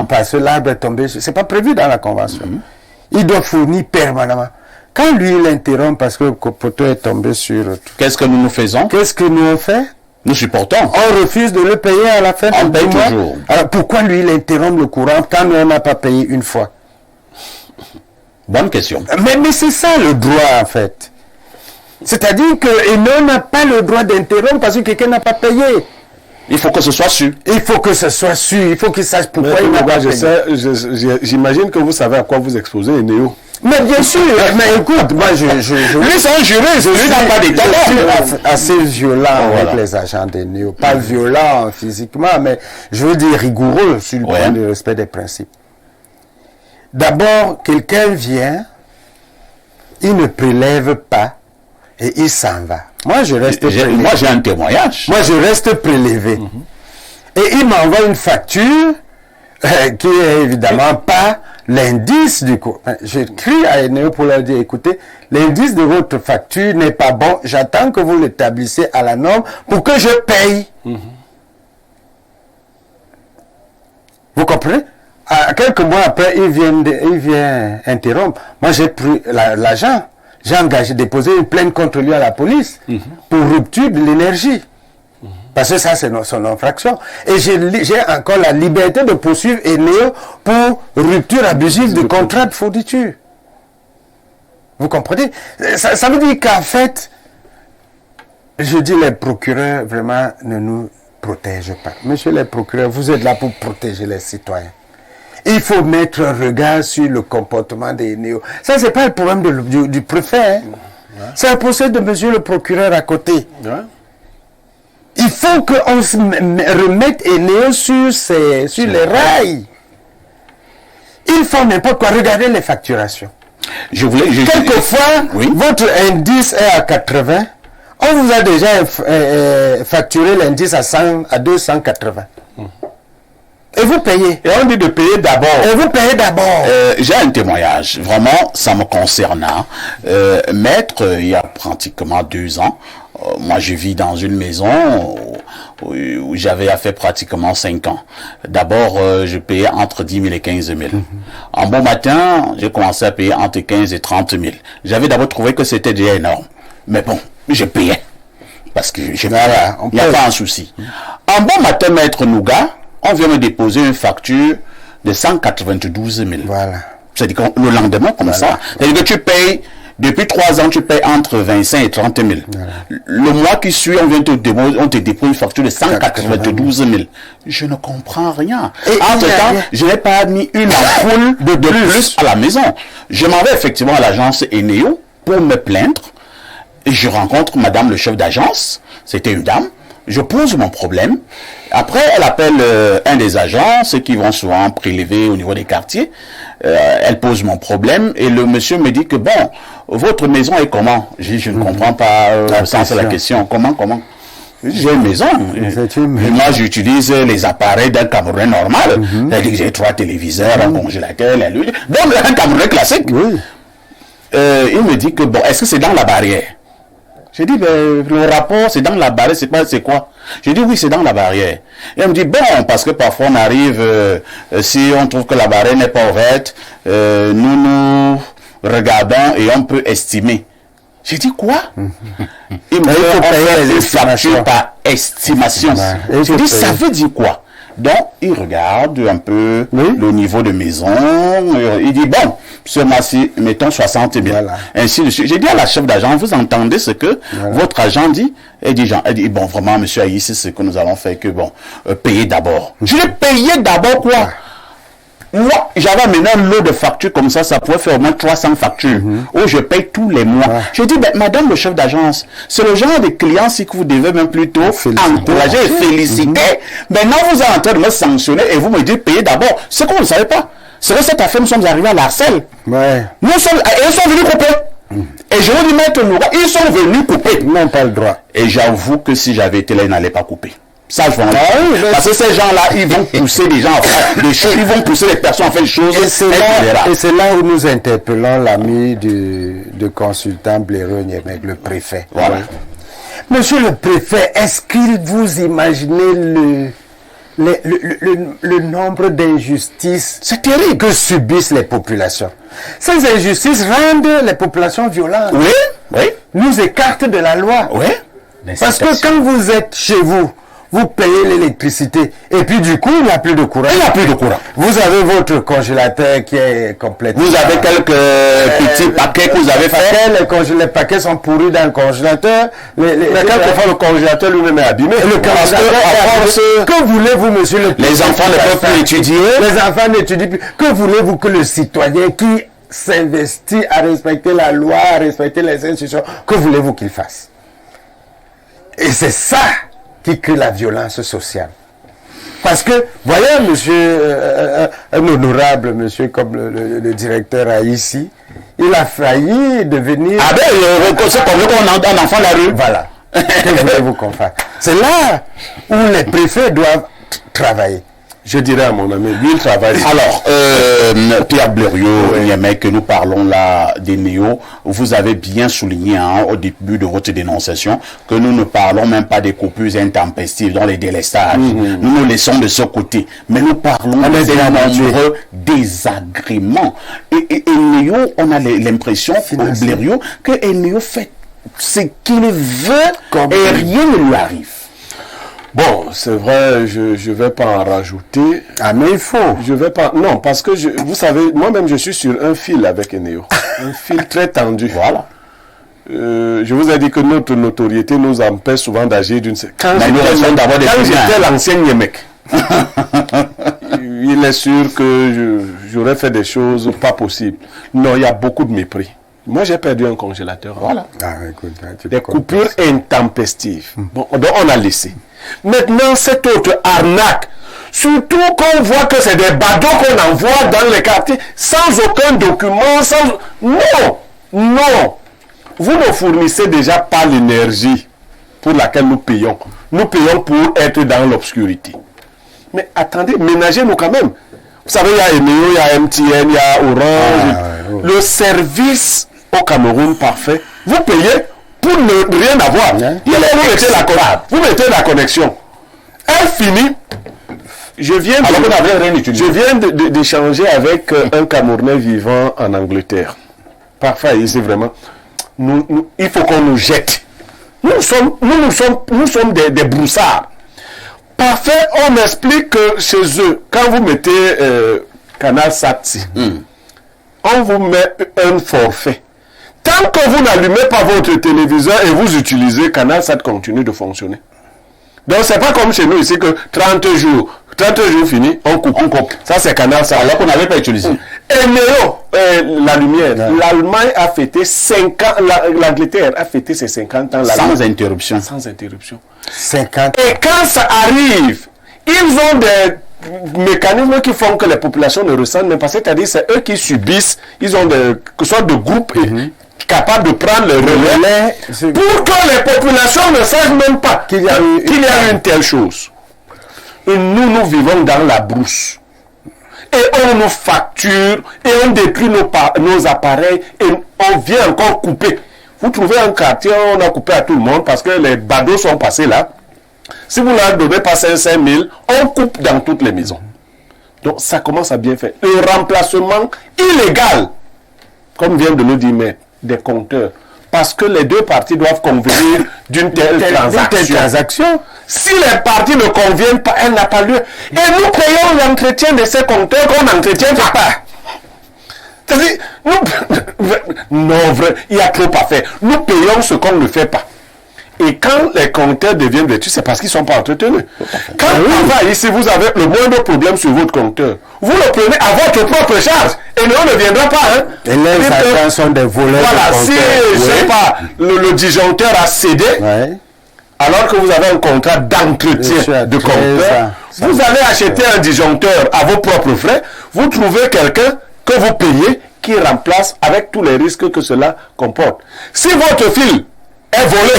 parce que l'arbre est tombé sur... C'est pas prévu dans la convention. Il doit fournir permanemment. Quand lui, il interrompt parce que le poteau est tombé sur... Qu'est-ce que nous faisons? Qu'est-ce que nous on fait? Nous supportons. On refuse de le payer à la fin du mois. Toujours. Alors pourquoi lui, il interrompt le courant quand on n'a pas payé une fois? Bonne question. Mais c'est ça le droit en fait. C'est-à-dire que Eneo n'a pas le droit d'interrompre parce que quelqu'un n'a pas payé. Il faut que ce soit su. Il faut que ce soit su. Il faut qu'il sache pourquoi il n'a pas payé. J'imagine que vous savez à quoi vous exposez, Eneo. Mais bien sûr, mais écoute, moi je lui c'est un juriste, lui n'a pas d'état. Je suis assez violent avec les agents d'Eneo. Pas violent physiquement, mais je veux dire rigoureux sur le point de respect des principes. D'abord, quelqu'un vient, il ne prélève pas et il s'en va. Moi je reste prélevé. Moi j'ai un témoignage. Moi je reste prélevé. Et il m'envoie une facture qui est évidemment pas l'indice du coût. J'écris à Eneo pour leur dire, écoutez, l'indice de votre facture n'est pas bon, j'attends que vous l'établissez à la norme pour que je paye. Vous comprenez? Quelques mois après, il vient interrompre. Moi, j'ai pris l'argent. j'ai déposé une plainte contre lui à la police pour rupture de l'énergie. Parce que ça, c'est son infraction. Et j'ai encore la liberté de poursuivre Eneo pour rupture abusive de contrat de fourniture. Vous comprenez? Ça veut dire qu'en fait, je dis les procureurs vraiment ne nous protègent pas. Monsieur les procureurs, vous êtes là pour protéger les citoyens. Il faut mettre un regard sur le comportement des Eneo. Ça, c'est pas le problème du préfet. Hein. Ouais. C'est un procès de monsieur le procureur à côté. Ouais. Il faut qu'on se remette Eneo sur les rails. Ils font n'importe quoi. Regardez les facturations. Quelquefois, votre indice est à 80. On vous a déjà facturé l'indice à 280. Et vous payez. Et on dit de payer d'abord. Et vous payez d'abord. J'ai un témoignage. Vraiment, ça me concernant. Maître, il y a pratiquement 2 ans, moi je vis dans une maison où j'avais fait pratiquement 5 ans. D'abord, je payais entre 10 000 et 15 000. En bon matin, j'ai commencé à payer entre 15 et 30 000. J'avais d'abord trouvé que c'était déjà énorme. Mais bon, je payais. Parce que il n'y a pas un souci. En bon matin, Maître Nouga, on vient me déposer une facture de 192 000. Voilà. C'est-à-dire que le lendemain, comme ça. C'est-à-dire que tu payes, depuis 3 ans, tu payes entre 25 et 30 000. Voilà. Le mois qui suit, on te dépose une facture de 192 000. Je ne comprends rien. Entre-temps, je n'ai pas mis une ampoule de plus à la maison. Je m'en vais effectivement à l'agence Eneo pour me plaindre. Et je rencontre madame le chef d'agence. C'était une dame. Je pose mon problème. Après, elle appelle un des agents, ceux qui vont souvent prélever au niveau des quartiers. Elle pose mon problème et le monsieur me dit que bon, votre maison est comment? Je ne comprends pas c'est la question. Comment? J'ai une maison. Et moi, j'utilise les appareils d'un Camerounais normal. C'est-à-dire que j'ai 3 téléviseurs, un congélateur, la lune. Donc, un Camerounais classique. Il me dit que bon, est-ce que c'est dans la barrière? J'ai dit, ben, le rapport, c'est dans la barrière, c'est quoi? J'ai dit, oui, c'est dans la barrière. Et elle me dit, bon, parce que parfois on arrive, si on trouve que la barrière n'est pas ouverte, nous regardons et on peut estimer. J'ai dit, quoi? Il me dit, on fait facture par estimation. J'ai dit, ça veut dire quoi? Donc, il regarde un peu le niveau de maison. Il dit, bon, ce mois-ci, mettons 60 000. Voilà. Ainsi de suite. J'ai dit à la chef d'agent, vous entendez ce que votre agent dit? Elle dit, bon, vraiment, monsieur Aïs, c'est ce que nous allons faire, que bon, payer d'abord. Je l'ai payé d'abord quoi? Moi, j'avais amené un lot de factures comme ça pouvait faire au moins 300 factures, où je paye tous les mois. Je dis, ben, madame le chef d'agence, c'est le genre de client que vous devez même plutôt encourager et féliciter. Maintenant, vous êtes en train de me sanctionner et vous me dites payer d'abord. C'est qu'on ne savait pas. C'est que cette affaire, nous sommes arrivés à l'Arcel. Ils sont venus couper. Et je vous dis, maître Nouga, ils sont venus couper. Ils n'ont pas le droit. Et j'avoue que si j'avais été là, ils n'allaient pas couper. Ça, je vois. Parce que ces gens-là, ils vont pousser des gens à faire des choses, ils vont pousser les personnes à faire des choses. Et c'est là où nous interpellons l'ami de consultant Blaireau Niémec, le préfet. Voilà. Monsieur le préfet, est-ce qu'il vous imaginez le nombre d'injustices que subissent les populations? Ces injustices rendent les populations violentes. Oui. Nous écartent de la loi. Oui. Parce que quand vous êtes chez vous, vous payez l'électricité et puis du coup il n'y a plus de courant. Vous avez votre congélateur qui est complètement... Vous avez quelques petits paquets que vous avez fait. Les paquets sont pourris dans le congélateur. Mais quelquefois le congélateur lui-même est abîmé. Que voulez-vous, monsieur le président? Les enfants ne peuvent plus étudier. Les enfants n'étudient plus. Que voulez-vous que le citoyen qui s'investit à respecter la loi, à respecter les institutions, que voulez-vous qu'il fasse? Et c'est ça qui crée la violence sociale. Parce que, voyez, monsieur, un honorable monsieur comme le directeur a ici, il a failli devenir... Ah ben, c'est comme un enfant de la rue. Voilà. Que voulez-vous qu'on fasse? C'est là où les préfets doivent travailler. Je dirais à mon ami, lui, il travaille. Alors, Pierre Blériot, que nous parlons là des néos, vous avez bien souligné au début de votre dénonciation que nous ne parlons même pas des coupures intempestives dans les délestages. Nous nous laissons de ce côté. Mais nous parlons des nombreux désagréments. Et néo, on a l'impression, Blériot, que néo fait ce qu'il veut et rien ne lui arrive. Bon, c'est vrai, je vais pas en rajouter. Ah, mais il faut. Je vais pas. Non, parce que vous savez, moi-même, je suis sur un fil avec Eneo. Un fil très tendu. Voilà. Je vous ai dit que notre notoriété nous empêche souvent d'agir d'une certaine manière. Quand j'étais l'ancien Niemek, il est sûr que j'aurais fait des choses pas possibles. Non, il y a beaucoup de mépris. Moi, j'ai perdu un congélateur. Voilà. Ah, écoute, des coupures intempestives. Bon, donc on a laissé. Maintenant, cette autre arnaque, surtout qu'on voit que c'est des badauds qu'on envoie dans les quartiers sans aucun document, sans... Non, non. Vous ne fournissez déjà pas l'énergie pour laquelle nous payons. Nous payons pour être dans l'obscurité. Mais attendez, ménagez-nous quand même. Vous savez, il y a Eneo, il y a MTN, il y a Orange. Le service au Cameroun parfait, vous payez pour ne rien avoir. Vous mettez la connexion. Elle finit. Je viens d'échanger avec un Camerounais vivant en Angleterre. Parfait, c'est vraiment. Il faut qu'on nous jette. Nous sommes des broussards. Parfait, on m'explique que chez eux, quand vous mettez Canal Sat, on vous met un forfait. Tant que vous n'allumez pas votre téléviseur et vous utilisez Canal Sat, continue de fonctionner. Donc c'est pas comme chez nous ici que 30 jours fini, on coupe. Ça c'est Canal Sat. Alors qu'on n'avait pas utilisé. Et Néo, la lumière, l'Allemagne a fêté 5 ans, l'Angleterre a fêté ses 50 ans. Sans interruption. Sans interruption. 50. Et quand ça arrive, ils ont des mécanismes qui font que les populations ne ressentent même pas. C'est-à-dire c'est eux qui subissent, ils ont des sortes de groupes capables de prendre le relais pour que les populations ne sachent même pas qu'il y a une telle chose. Et nous vivons dans la brousse. Et on nous facture, et on détruit nos appareils, et on vient encore couper. Vous trouvez un quartier, on a coupé à tout le monde parce que les badauds sont passés là. Si vous ne leur donnez pas 5 000, on coupe dans toutes les maisons. Donc ça commence à bien faire. Le remplacement illégal, comme vient de nous dire des compteurs, parce que les deux parties doivent convenir d'une telle transaction. Si les parties ne conviennent pas, elle n'a pas lieu. Et nous payons l'entretien de ces compteurs qu'on n'entretient pas. C'est-à-dire, non, vrai, il y a trop à faire. Nous payons ce qu'on ne fait pas. Et quand les compteurs deviennent vertus, c'est parce qu'ils ne sont pas entretenus. Quand ici, vous avez le moindre problème sur votre compteur, vous le prenez à votre propre charge. Et on ne viendra pas. Et les agents sont des voleurs. Voilà, si, je sais pas, le disjoncteur a cédé, alors que vous avez un contrat d'entretien de compteur, vous allez acheter un disjoncteur à vos propres frais, vous trouvez quelqu'un que vous payez qui remplace avec tous les risques que cela comporte. Si votre fil est volé,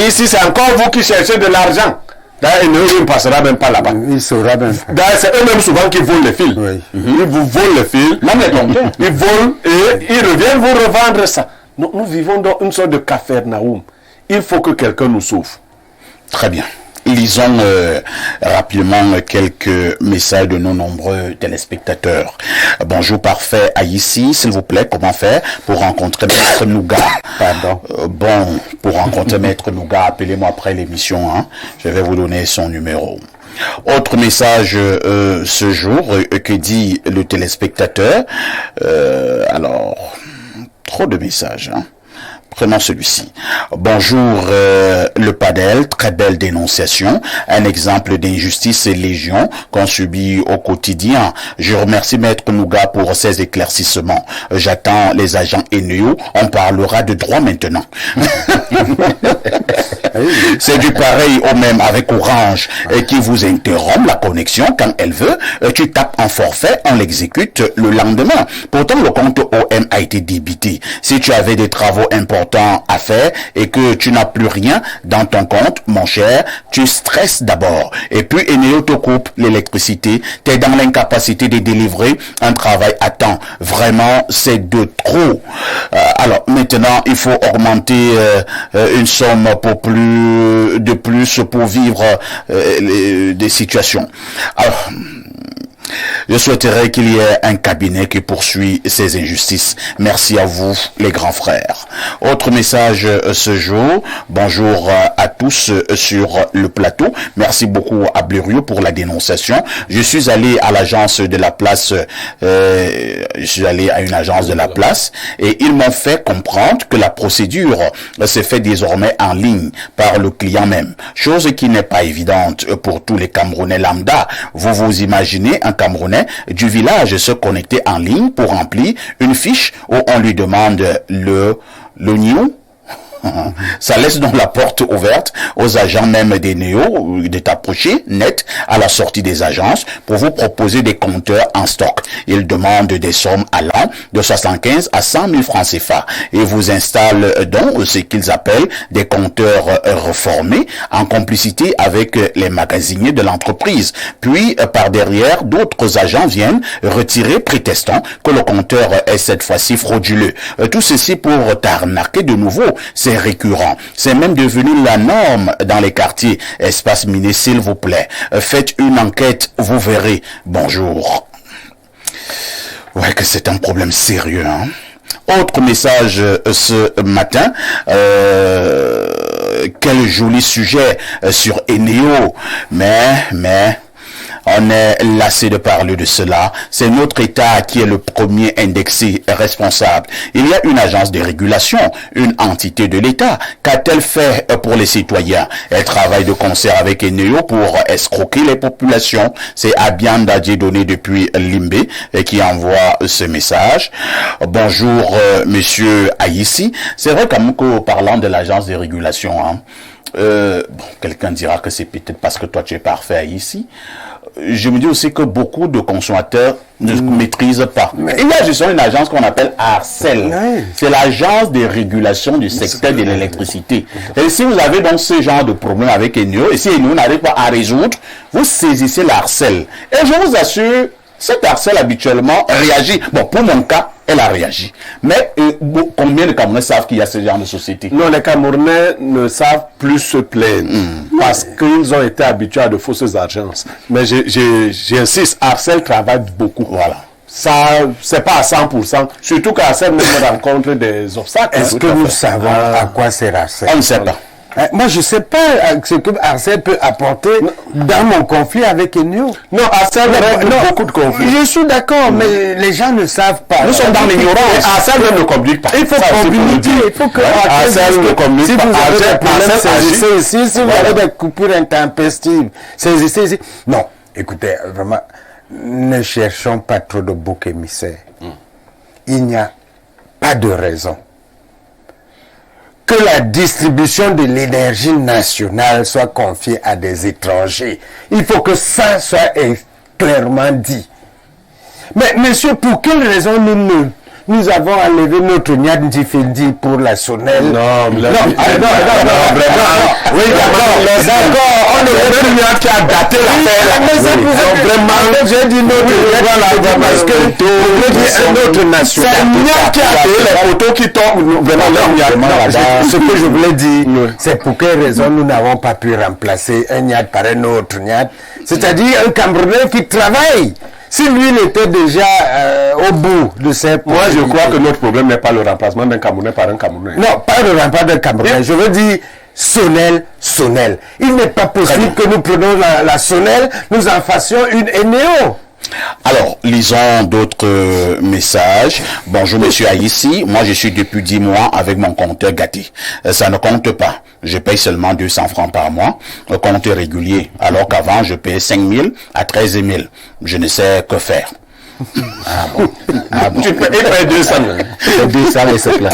ici c'est encore vous qui cherchez de l'argent. D'ailleurs, il ne passera même pas là-bas. Il saura même pas. D'ailleurs, c'est eux-mêmes souvent qui volent les fils. Ils vous volent les fils, même les compteurs. Ils volent et ils reviennent vous revendre ça. Donc, nous vivons dans une sorte de Capharnaüm. Il faut que quelqu'un nous sauve. Très bien. Lisons rapidement quelques messages de nos nombreux téléspectateurs. Bonjour parfait à ici, s'il vous plaît, comment faire pour rencontrer Maître Nouga? Pardon. Pour rencontrer Maître Nouga, appelez-moi après l'émission, je vais vous donner son numéro. Autre message ce jour, que dit le téléspectateur? Alors, trop de messages, Prenons celui-ci. Bonjour le Padel, très belle dénonciation, un exemple d'injustice et légion qu'on subit au quotidien. Je remercie Maître Nouga pour ses éclaircissements. J'attends les agents Eneo, on parlera de droit maintenant. C'est du pareil au même avec Orange qui vous interrompt la connexion quand elle veut. Tu tapes un forfait, on l'exécute le lendemain. Pourtant le compte OM a été débité. Si tu avais des travaux importants important à faire et que tu n'as plus rien dans ton compte, mon cher, tu stresses d'abord. Et puis Eneo te coupe l'électricité, tu es dans l'incapacité de délivrer un travail à temps. Vraiment, c'est de trop. Alors maintenant, il faut augmenter une somme de plus pour vivre des situations. Alors, je souhaiterais qu'il y ait un cabinet qui poursuit ces injustices. Merci à vous, les grands frères. Autre message ce jour. Bonjour à tous sur le plateau. Merci beaucoup à Blériot pour la dénonciation. Je suis allé à l'agence de la place, je suis allé à une agence de la place et ils m'ont fait comprendre que la procédure se fait désormais en ligne par le client même. Chose qui n'est pas évidente pour tous les Camerounais lambda. Vous imaginez un Camerounais du village se connecter en ligne pour remplir une fiche où on lui demande l'oignon. Ça laisse donc la porte ouverte aux agents même des néo de t'approcher net à la sortie des agences pour vous proposer des compteurs en stock. Ils demandent des sommes allant de 75 à 100 000 francs CFA et vous installent donc ce qu'ils appellent des compteurs reformés en complicité avec les magasiniers de l'entreprise. Puis par derrière, d'autres agents viennent retirer prétextant que le compteur est cette fois-ci frauduleux. Tout ceci pour t'arnaquer de nouveau. C'est récurrent. C'est même devenu la norme dans les quartiers. Espace miné, s'il vous plaît. Faites une enquête, vous verrez. Bonjour. Ouais, que c'est un problème sérieux, hein. Autre message ce matin, quel joli sujet sur Eneo, mais on est lassé de parler de cela. C'est notre État qui est le premier indexé responsable. Il y a une agence de régulation, une entité de l'État. Qu'a-t-elle fait pour les citoyens? Elle travaille de concert avec Eneo pour escroquer les populations. C'est Abianda Dieudonné depuis Limbé qui envoie ce message. Bonjour, monsieur Aïssi. C'est vrai qu'en parlant de l'agence de régulation, hein, quelqu'un dira que c'est peut-être parce que toi tu es parfait ici. Je me dis aussi que beaucoup de consommateurs ne maîtrisent pas. Il y a justement une agence qu'on appelle ARCEL. C'est l'agence de régulation du secteur de l'électricité. Et si vous avez donc ce genre de problème avec Eneo, et si Eneo n'arrive pas à résoudre, vous saisissez l'ARCEL. Et je vous assure, cette ARCEL habituellement réagit. Bon, pour mon cas, elle a réagi. Mais combien de Camerounais savent qu'il y a ce genre de société? Non, les Camerounais ne savent plus se plaindre parce qu'ils ont été habitués à de fausses agences. Mais j'insiste, Arcel travaille beaucoup. Voilà. Ça, c'est pas à 100%. Surtout qu'Arcel même rencontre des obstacles. Est-ce que nous savons à quoi sert Arcel? On ne sait pas. Moi, je ne sais pas ce que Arcel peut apporter dans mon conflit avec Eneo. Non, Arcel règle beaucoup de conflits. Je suis d'accord, mais les gens ne savent pas. Nous sommes dans l'ignorance. Arcel ne communique pas. Il faut communiquer. Il faut que Arcel ne communique si pas. vous avez des problèmes, saisissez agit. ici. Si vous avez des coupures intempestives, saisissez ici. Non, écoutez, vraiment, ne cherchons pas trop de boucs émissaires. Il n'y a pas de raison que la distribution de l'énergie nationale soit confiée à des étrangers. Il faut que ça soit clairement dit. Mais monsieur, pour quelle raison nous avons enlevé notre Niad Ndifendi pour la Sonel? Non, vraiment. Oui, d'accord. On est le Niad qui a daté l'affaire. Mais c'est pour ça que vraiment, j'ai dit notre Niad parce que c'est notre nation. C'est un Niad qui a payé les photos qui tombent. Ce que je voulais dire, c'est pour quelle raison nous n'avons pas pu remplacer un Niad par un autre Niad. C'est-à-dire un Camerounais qui travaille. Si lui, il était déjà au bout de ses... Moi, je crois que notre problème n'est pas le remplacement d'un Camerounais par un Camerounais. Non, pas le remplacement d'un Camerounais. Je veux dire Sonel. Il n'est pas possible que nous prenions la Sonel, nous en fassions une Eneo. Alors, lisons d'autres messages. Bonjour, monsieur Aïssi. Moi, je suis depuis 10 mois avec mon compteur gâté. Ça ne compte pas. Je paye seulement 200 francs par mois. Le compte est régulier. Alors qu'avant, je payais 5 000 à 13 000. Je ne sais que faire. Ah bon. Ah bon. Tu peux payer 200. 200 et c'est plein.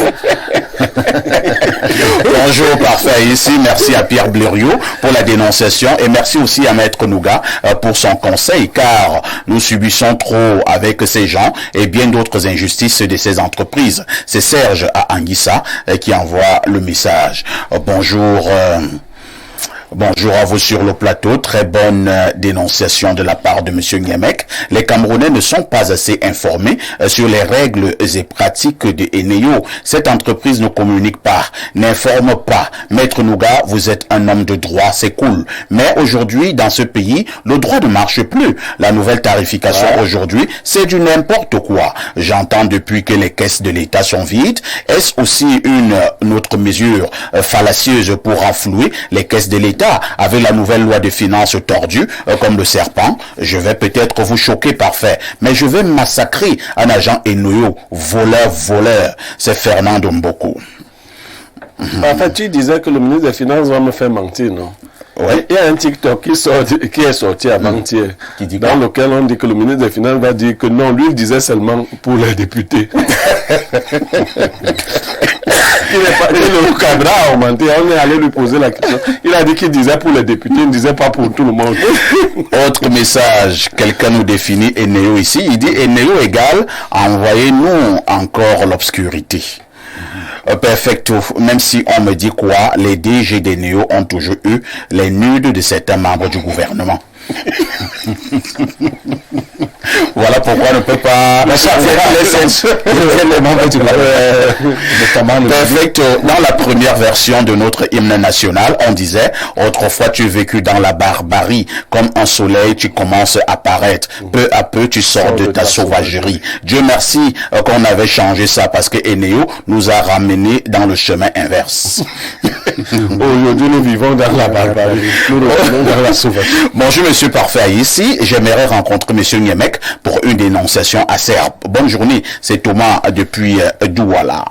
Bonjour, parfait. Ici, merci à Pierre Blériot pour la dénonciation et merci aussi à Maître Nouga pour son conseil, car nous subissons trop avec ces gens et bien d'autres injustices de ces entreprises. C'est Serge à Anguissa qui envoie le message. Bonjour. Bonjour à vous sur le plateau. Très bonne dénonciation de la part de Monsieur Niemek. Les Camerounais ne sont pas assez informés sur les règles et pratiques de Eneo. Cette entreprise ne communique pas, n'informe pas. Maître Nouga, vous êtes un homme de droit, c'est cool. Mais aujourd'hui, dans ce pays, le droit ne marche plus. La nouvelle tarification aujourd'hui, c'est du n'importe quoi. J'entends depuis que les caisses de l'État sont vides. Est-ce aussi une autre mesure fallacieuse pour renflouer les caisses de l'État avec la nouvelle loi de finances tordue comme le serpent? Je vais peut-être vous choquer, parfait, mais je vais massacrer un agent Eneo, voleur. C'est Fernando Mboko. En fait, tu disais que le ministre des Finances va me faire mentir, non? Oui. Il y a un TikTok qui est sorti avant-hier, dans lequel on dit que le ministre des Finances va dire que non, lui il disait seulement pour les députés. Le cadre a augmenté, on est allé lui poser la question. Il a dit qu'il disait pour les députés, il ne disait pas pour tout le monde. Autre message, quelqu'un nous définit Eneo ici, il dit Eneo égale envoyez-nous encore l'obscurité. Perfecto, même si on me dit quoi, les DG d'Eneo ont toujours eu les nudes de certains membres du gouvernement. Voilà pourquoi on ne peut pas. Perfect. Dans la première version de notre hymne national, on disait autrefois tu vécu dans la barbarie, comme un soleil tu commences à apparaître. Peu à peu tu sors de ta sauvagerie. Dieu merci qu'on avait changé ça parce que Eneo nous a ramené dans le chemin inverse. Aujourd'hui nous vivons dans la barbarie. Nous revenons dans la sauvagerie. Bonjour Monsieur Parfait, ici j'aimerais rencontrer Monsieur Niemek pour une dénonciation acerbe. Bonne journée, c'est Thomas depuis Douala.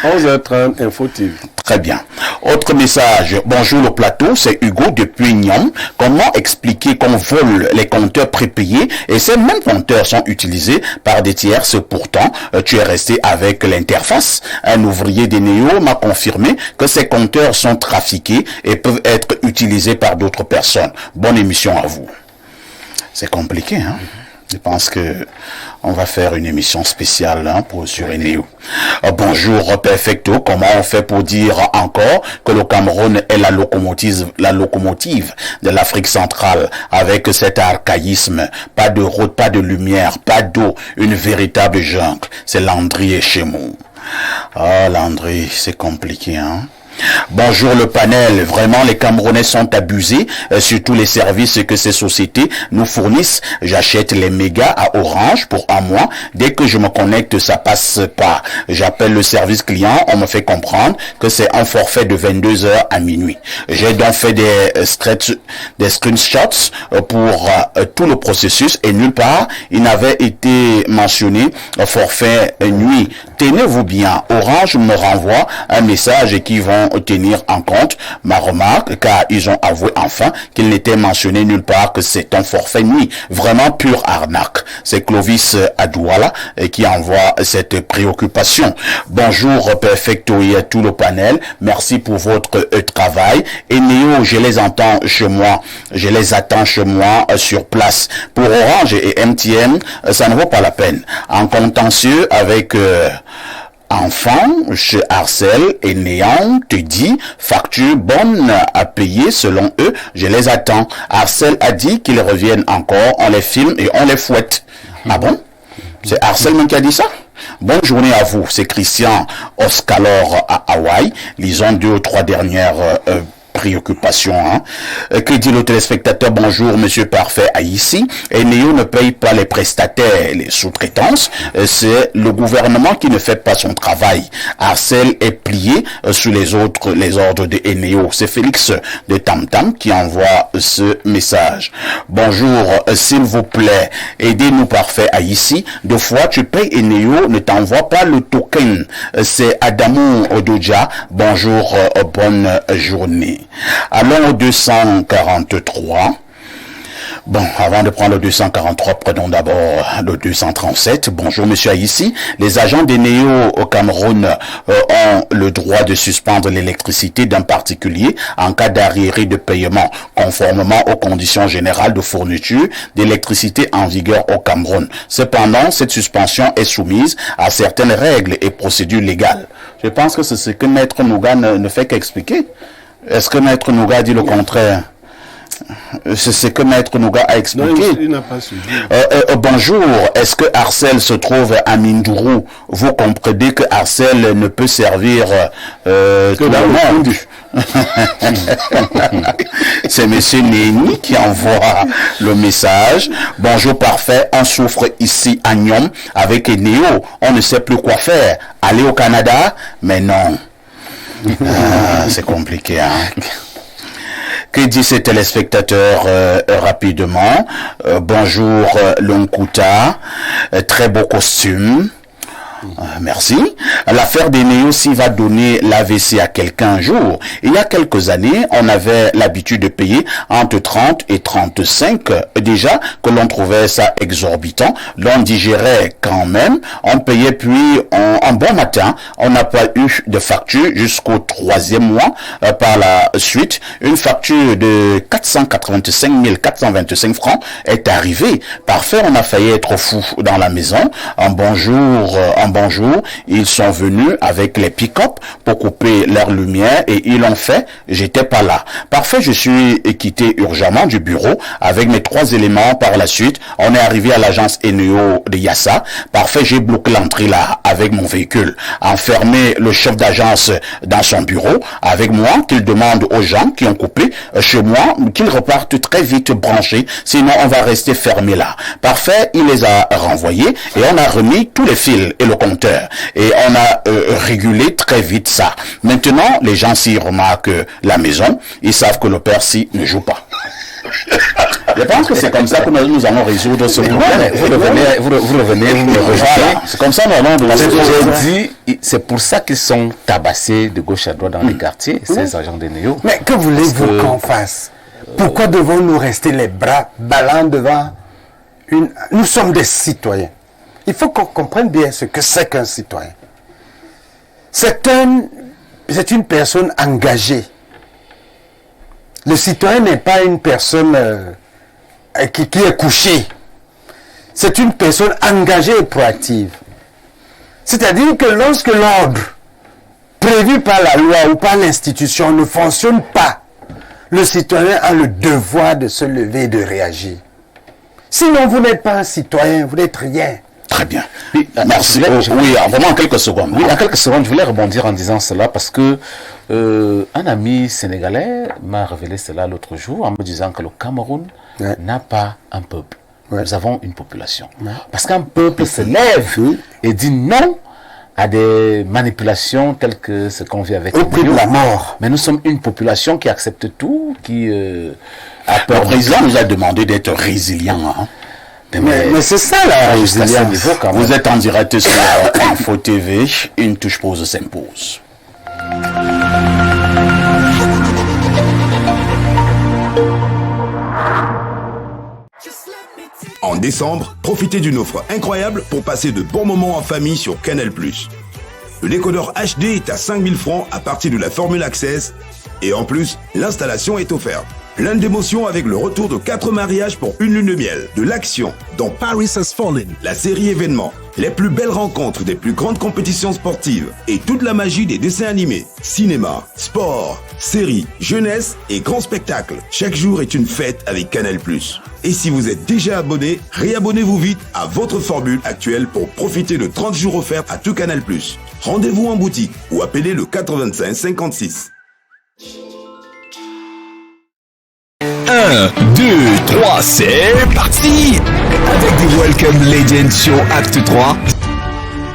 11h30 Info TV. Très bien. Autre message. Bonjour le plateau, c'est Hugo depuis Nyom. Comment expliquer qu'on vole les compteurs prépayés et ces mêmes compteurs sont utilisés par des tierces? Pourtant, tu es resté avec l'interface. Un ouvrier d'Eneo m'a confirmé que ces compteurs sont trafiqués et peuvent être utilisés par d'autres personnes. Bonne émission à vous. C'est compliqué, hein? Je pense que on va faire une émission spéciale sur Eneo. Bonjour Perfecto, comment on fait pour dire encore que le Cameroun est la locomotive de l'Afrique centrale avec cet archaïsme, pas de route, pas de lumière, pas d'eau, une véritable jungle. C'est Landry et Chemou. Ah Landry, c'est compliqué, hein? Bonjour le panel, vraiment les Camerounais sont abusés sur tous les services que ces sociétés nous fournissent. J'achète les mégas à Orange pour un mois. Dès que je me connecte, ça passe pas. J'appelle le service client, on me fait comprendre que c'est un forfait de 22h à minuit. J'ai donc fait des screenshots pour tout le processus et nulle part il n'avait été mentionné forfait nuit. Tenez-vous bien, Orange me renvoie un message qui vont tenir en compte ma remarque car ils ont avoué enfin qu'il n'était mentionné nulle part que c'est un forfait nuit. Vraiment pure arnaque. C'est Clovis Adouala qui envoie cette préoccupation. Bonjour Perfecto et à tout le panel. Merci pour votre travail. Eneo, je les entends chez moi. Je les attends chez moi sur place. Pour Orange et MTN, ça ne vaut pas la peine. En contentieux avec enfant, chez Arcel et Néant te dit facture bonne à payer selon eux, je les attends. Arcel a dit qu'ils reviennent encore, on les filme et on les fouette. Ah bon? C'est Arcel même qui a dit ça? Bonne journée à vous, c'est Christian Oscalor à Hawaï. Lisons 2 ou 3 dernières préoccupation. Que dit le téléspectateur? Bonjour, Monsieur Parfait à ici. Eneo ne paye pas les prestataires, les sous-traitances. C'est le gouvernement qui ne fait pas son travail. Arcel est plié sous les ordres de Eneo. C'est Félix de Tam Tam qui envoie ce message. Bonjour, s'il vous plaît, aidez-nous Parfait à ici. 2 fois, tu payes Eneo, ne t'envoie pas le token. C'est Adamou Odoja. Bonjour, bonne journée. Allons au 243. Bon, avant de prendre le 243, prenons d'abord le 237. Bonjour, monsieur Aïssi. Les agents des NEO au Cameroun ont le droit de suspendre l'électricité d'un particulier en cas d'arriéré de paiement, conformément aux conditions générales de fourniture d'électricité en vigueur au Cameroun. Cependant, cette suspension est soumise à certaines règles et procédures légales. Je pense que c'est ce que Maître Nouga ne fait qu'expliquer. Est-ce que Maître Nouga dit le contraire? C'est ce que Maître Nouga a expliqué. Non, il n'a pas suivi. Bonjour, est-ce que Arcel se trouve à Mindourou? Vous comprenez que Arcel ne peut servir tout le monde. C'est monsieur Néni qui envoie le message. Bonjour, parfait, on souffre ici à Nyom avec Néo. On ne sait plus quoi faire. Aller au Canada? Mais non. C'est compliqué, hein. Que dit ces téléspectateurs rapidement? Bonjour Lonkuta, très beau costume. Merci. L'affaire des Néo, s'il va donner l'AVC à quelqu'un un jour. Il y a quelques années, on avait l'habitude de payer entre 30 et 35. Déjà que l'on trouvait ça exorbitant, l'on digérait quand même. On payait puis un bon matin, on n'a pas eu de facture jusqu'au 3e mois. Par la suite, une facture de 485 425 francs est arrivée. Parfait, on a failli être fou dans la maison. Un bonjour, ils sont venus avec les pick-up pour couper leur lumière et ils l'ont fait. J'étais pas là. Parfait, je suis quitté urgemment du bureau avec mes 3 éléments. Par la suite, on est arrivé à l'agence Eneo de Yassa. Parfait, j'ai bloqué l'entrée là avec mon véhicule. Enfermé le chef d'agence dans son bureau avec moi, qu'il demande aux gens qui ont coupé chez moi qu'ils repartent très vite branchés, sinon on va rester fermé là. Parfait, il les a renvoyés et on a remis tous les fils et le compteur. Et on a régulé très vite ça. Maintenant, les gens s'y remarquent la maison, ils savent que le père s'y ne joue pas. Je pense que c'est comme ça que nous allons résoudre ce problème. Vous revenez, vous me rejoignez. C'est comme ça normalement. C'est pour ça qu'ils sont tabassés de gauche à droite dans les quartiers, ces agents de Néo. Mais que voulez-vous qu'on fasse? Pourquoi devons-nous rester les bras ballants devant une... Nous sommes des citoyens. Il faut qu'on comprenne bien ce que c'est qu'un citoyen. C'est une personne engagée. Le citoyen n'est pas une personne qui est couchée. C'est une personne engagée et proactive. C'est-à-dire que lorsque l'ordre prévu par la loi ou par l'institution ne fonctionne pas, le citoyen a le devoir de se lever et de réagir. Sinon, vous n'êtes pas un citoyen, vous n'êtes rien. Très bien. Oui, merci. Oui, vraiment en quelques secondes. Oui, en quelques secondes, je voulais rebondir en disant cela parce que un ami sénégalais m'a révélé cela l'autre jour en me disant que le Cameroun n'a pas un peuple. Nous avons une population. Parce qu'un peuple se lève et dit non à des manipulations telles que ce qu'on vit avec au prix de la mort. Mais nous sommes une population qui accepte tout, qui a peur. Le président nous a demandé d'être résilient. Hein. Mais c'est ça la résilience. Vous êtes en direct sur Info TV, une touche pause s'impose. En décembre, profitez d'une offre incroyable pour passer de bons moments en famille sur Canal+. Le décodeur HD est à 5 000 francs à partir de la formule Access et en plus, l'installation est offerte. Plein d'émotions avec le retour de 4 mariages pour une lune de miel, de l'action dans Paris Has Fallen, la série événement, les plus belles rencontres des plus grandes compétitions sportives et toute la magie des dessins animés, cinéma, sport, séries, jeunesse et grands spectacles. Chaque jour est une fête avec Canal+. Et si vous êtes déjà abonné, réabonnez-vous vite à votre formule actuelle pour profiter de 30 jours offerts à tout Canal+. Rendez-vous en boutique ou appelez le 85 56. 1, 2, 3, c'est parti! Avec des Welcome Legends Show Acte 3.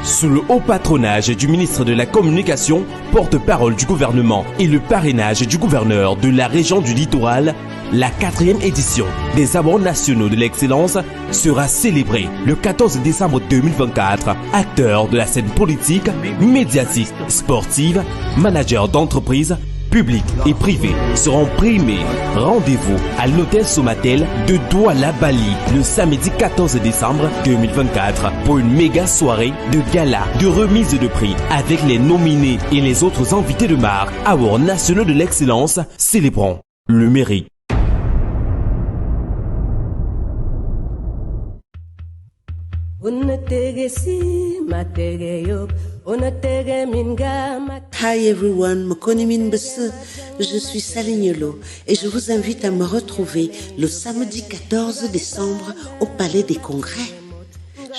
Sous le haut patronage du ministre de la Communication, porte-parole du gouvernement et le parrainage du gouverneur de la région du Littoral, la 4e édition des Awards nationaux de l'excellence sera célébrée le 14 décembre 2024. Acteurs de la scène politique, médiatique, sportive, managers d'entreprise, publics et privés seront primés. Rendez-vous à l'hôtel Somatel de Douala Bali le samedi 14 décembre 2024 pour une méga soirée de gala, de remise de prix avec les nominés et les autres invités de marque Awards nationaux de l'excellence. Célébrons le mérite. Hi everyone, je suis Salignolo et je vous invite à me retrouver le samedi 14 décembre au Palais des Congrès.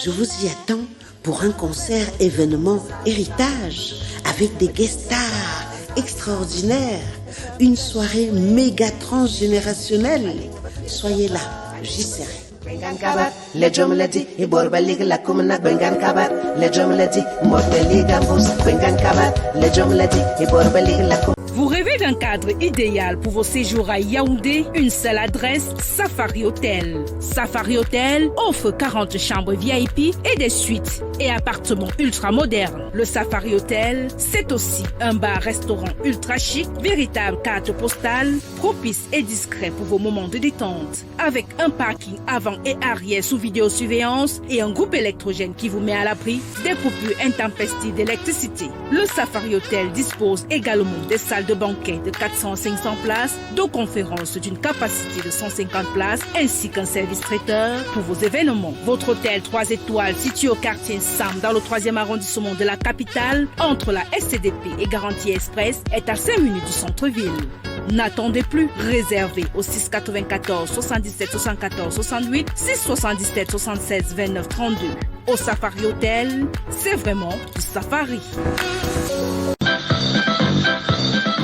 Je vous y attends pour un concert événement héritage avec des guest stars extraordinaires, une soirée méga transgénérationnelle. Soyez là, j'y serai. Bengan kabat, le jom ladi, e borba lig la kumna bengan kabat, le jom ladi, morteli gambus, bengan kabat, le jom ladi, e borba lig la kumna. Vous rêvez d'un cadre idéal pour vos séjours à Yaoundé? Une seule adresse, Safari Hotel. Safari Hotel offre 40 chambres VIP et des suites et appartements ultra modernes. Le Safari Hotel, c'est aussi un bar-restaurant ultra chic, véritable carte postale, propice et discret pour vos moments de détente. Avec un parking avant et arrière sous vidéosurveillance et un groupe électrogène qui vous met à l'abri des coupures intempestives d'électricité. Le Safari Hotel dispose également des salles de banquet de 400-500 places, de conférences d'une capacité de 150 places, ainsi qu'un service traiteur pour vos événements. Votre hôtel 3 étoiles situé au quartier Sam dans le 3e arrondissement de la capitale, entre la SCDP et Garantie Express, est à 5 minutes du centre-ville. N'attendez plus, réservez au 694 77 74 68 677 76 29 32. Au Safari Hotel, c'est vraiment du safari.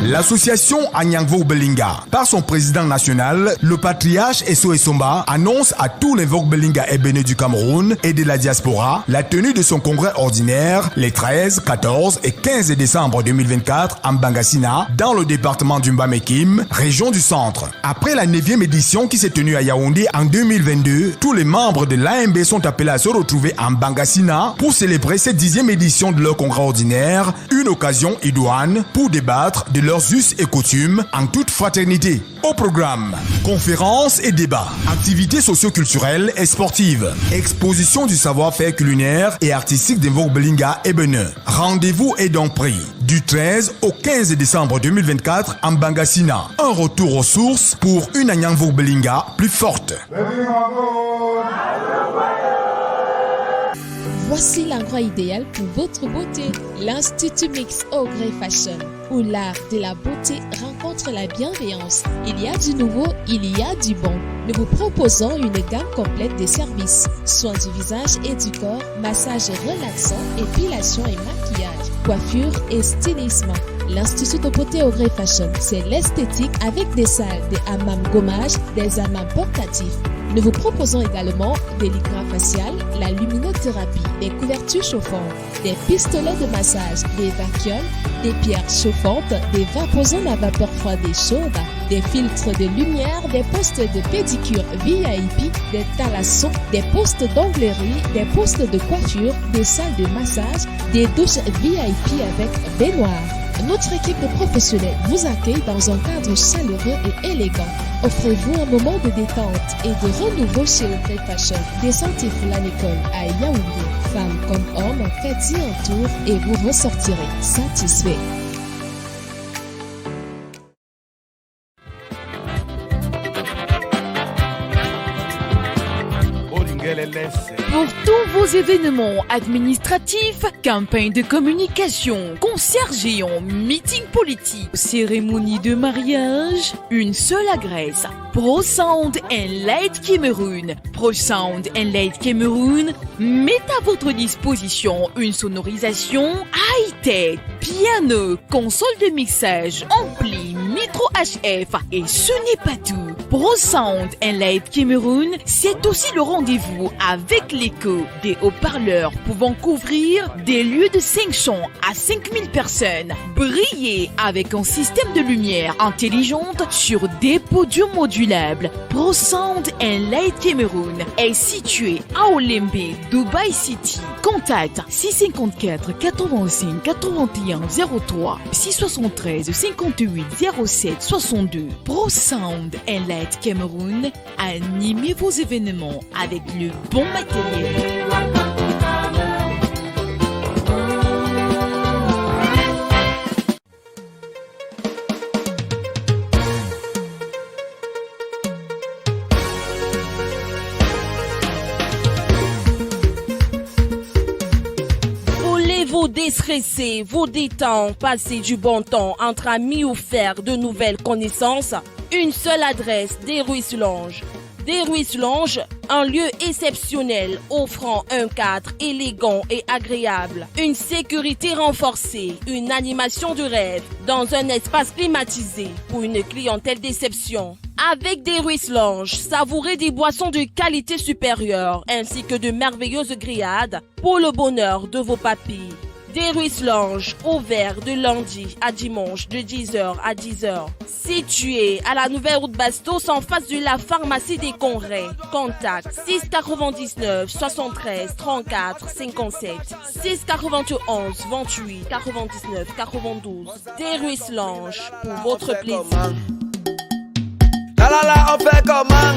L'association Anyangvo Belinga, par son président national, le patriarche Esso Essomba, annonce à tous les Vogue Belinga ébénés du Cameroun et de la diaspora la tenue de son congrès ordinaire les 13, 14 et 15 décembre 2024 à Mbangassina, dans le département du Mbamekim, région du centre. Après la 9e édition qui s'est tenue à Yaoundé en 2022, tous les membres de l'AMB sont appelés à se retrouver à Mbangassina pour célébrer cette 10e édition de leur congrès ordinaire, une occasion idoine pour débattre de leurs us et coutumes en toute fraternité. Au programme, conférences et débats, activités socio-culturelles et sportives, exposition du savoir-faire culinaire et artistique des Vogue Belinga ébéneux. Rendez-vous est donc pris du 13 au 15 décembre 2024 en Mbangassina. Un retour aux sources pour une Anyangvo Belinga plus forte. Voici l'endroit idéal pour votre beauté. L'Institut Mix Ogrey Fashion, où l'art de la beauté rencontre la bienveillance. Il y a du nouveau, il y a du bon. Nous vous proposons une gamme complète de services. Soins du visage et du corps, massage relaxant, épilation et maquillage, coiffure et stylisme. L'Institut de beauté Ogrey Fashion, c'est l'esthétique avec des salles de hammam gommage, des hammams portatifs. Nous vous proposons également des lycras faciales, la luminothérapie, des couvertures chauffantes, des pistolets de massage, des vacuums, des pierres chauffantes, des vaposons à vapeur froide et chaude, des filtres de lumière, des postes de pédicure VIP, des thalassons, des postes d'onglerie, des postes de coiffure, des salles de massage, des douches VIP avec baignoire. Notre équipe de professionnels vous accueille dans un cadre chaleureux et élégant. Offrez-vous un moment de détente et de renouveau chez Ogrey Fashion. Descendez l'école à Yaoundé. Femmes comme hommes, faites-y un tour et vous ressortirez satisfait. Pour tous vos événements administratifs, campagnes de communication, concerts géants, meetings politiques, cérémonies de mariage, une seule adresse. Pro Sound and Light Cameroun. Pro Sound and Light Cameroun met à votre disposition une sonorisation high-tech, piano, console de mixage, ampli, micro Métro HF. Et ce n'est pas tout. Pro Sound and Light Cameroun, c'est aussi le rendez-vous avec l'écho des haut-parleurs pouvant couvrir des lieux de 500 à 5000 personnes. Briller avec un système de lumière intelligente sur des podiums modulables. Pro Sound and Light Cameroun est situé à Olembe, Dubai City. Contact 654 85 81 03 673 58 07 62. Pro Sound and Light Cameroun, animez vos événements avec le bon matériel. Vous déstresser, vous détendre, passer du bon temps entre amis ou faire de nouvelles connaissances. Une seule adresse, Des Ruisses Lounge. Des Ruisses Lounge, un lieu exceptionnel offrant un cadre élégant et agréable, une sécurité renforcée, une animation de rêve dans un espace climatisé pour une clientèle d'exception. Avec Des Ruisses Lounge, savourez des boissons de qualité supérieure ainsi que de merveilleuses grillades pour le bonheur de vos papilles. Des Ruisses Lounge, ouvert de lundi à dimanche de 10h à 10h. Situé à la nouvelle route Bastos en face de la pharmacie des Congrès. Contact 699 73 34 57 691 28 99 92. Des Ruisses Lounge pour votre plaisir. La la la, on fait comment?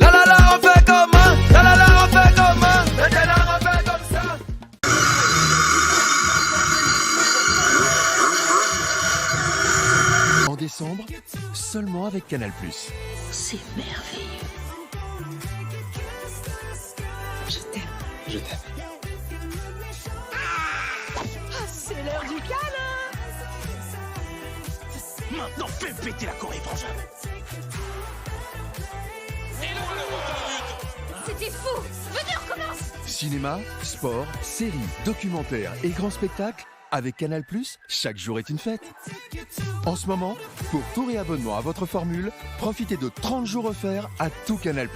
La la la, on fait comment? La la la, on fait comment? Maintenant on fait comme ça. En décembre, seulement avec Canal+. C'est merveilleux. Je t'aime. Je t'aime. Ah, c'est l'heure du câlin. Maintenant, fais péter la Corée, frangin. C'était fou. Venez, on recommence. Cinéma, sport, séries, documentaires et grands spectacles. Avec Canal+, chaque jour est une fête. En ce moment, pour tout réabonnement à votre formule, profitez de 30 jours offerts à tout Canal+.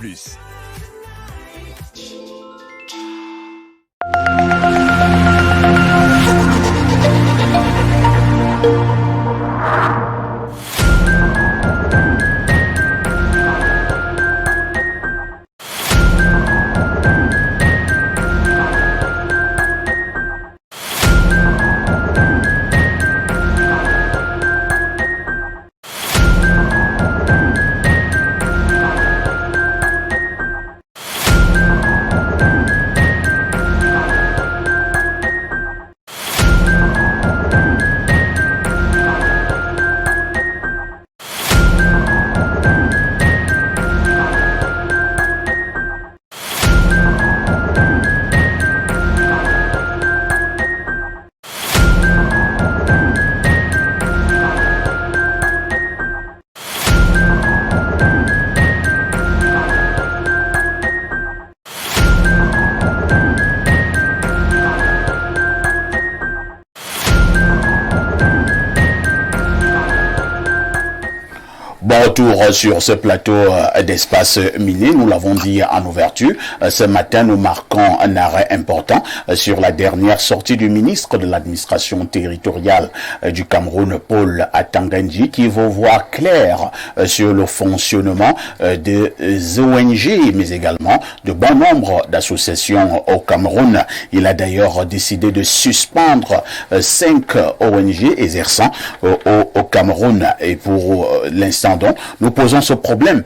Retour sur ce plateau d'espace miné, nous l'avons dit en ouverture. Ce matin, nous marquons un arrêt important sur la dernière sortie du ministre de l'administration territoriale du Cameroun, Paul Atanga-Ndji, qui veut voir clair sur le fonctionnement des ONG, mais également de bon nombre d'associations au Cameroun. Il a d'ailleurs décidé de suspendre 5 ONG exerçant au Cameroun. Et pour l'instant donc, nous posons ce problème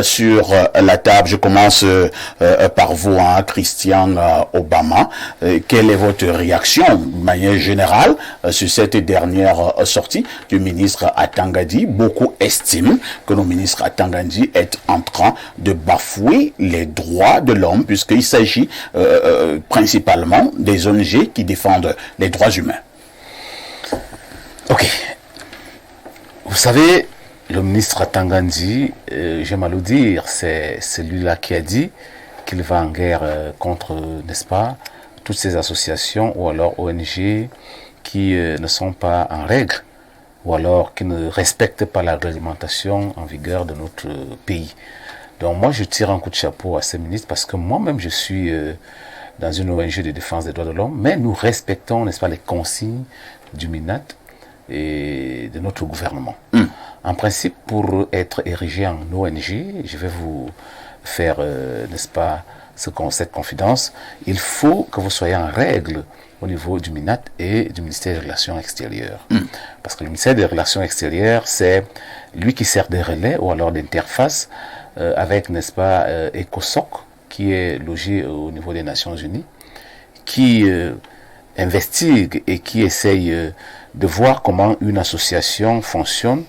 sur la table. Je commence par vous, Christian Obama. Quelle est votre réaction de manière générale sur cette dernière sortie du ministre Atanga-Ndji? Beaucoup estiment que le ministre Atanga-Ndji est en train de bafouer les droits de l'homme, puisqu'il s'agit principalement des ONG qui défendent les droits humains. Ok. Vous savez, le ministre Atanga-Ndji, j'aime à le dire, c'est celui-là qui a dit qu'il va en guerre contre, n'est-ce pas, toutes ces associations ou alors ONG qui ne sont pas en règle ou alors qui ne respectent pas la réglementation en vigueur de notre pays. Donc moi, je tire un coup de chapeau à ces ministres parce que moi-même, je suis dans une ONG de défense des droits de l'homme, mais nous respectons, n'est-ce pas, les consignes du MINAT et de notre gouvernement. En principe, pour être érigé en ONG, je vais vous faire, n'est-ce pas, cette confidence, il faut que vous soyez en règle au niveau du MINAT et du ministère des Relations extérieures. Parce que le ministère des Relations extérieures, c'est lui qui sert de relais ou alors d'interface avec, n'est-ce pas, ECOSOC, qui est logé au niveau des Nations Unies, qui investigue et qui essaye de voir comment une association fonctionne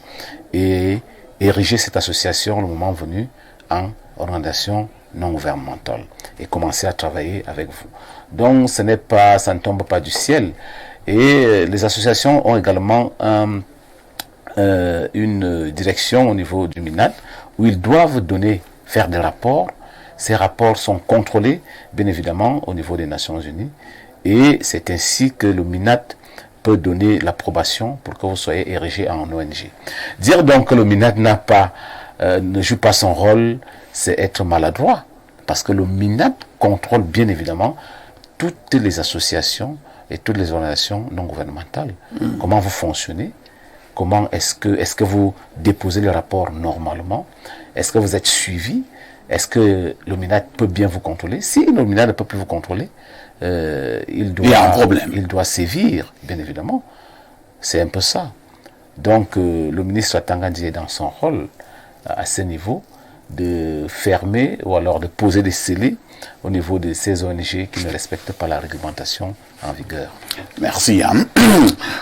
et ériger cette association, le moment venu, en organisation non gouvernementale et commencer à travailler avec vous. Donc ça ne tombe pas du ciel. Et les associations ont également une direction au niveau du MINAT où ils doivent faire des rapports. Ces rapports sont contrôlés, bien évidemment, au niveau des Nations Unies. Et c'est ainsi que le MINAT peut donner l'approbation pour que vous soyez érigé en ONG. Dire donc que le MINAT ne joue pas son rôle, c'est être maladroit. Parce que le MINAT contrôle bien évidemment toutes les associations et toutes les organisations non gouvernementales. Comment vous fonctionnez? Comment est-ce que vous déposez les rapports normalement? Est-ce que vous êtes suivi? Est-ce que le MINAT peut bien vous contrôler? Si le MINAT ne peut plus vous contrôler, il y a un problème. Il doit sévir, bien évidemment. C'est un peu ça. Donc, le ministre Tangandi est dans son rôle à ce niveau de fermer ou alors de poser des scellés au niveau de ces ONG qui ne respectent pas la réglementation en vigueur. Merci.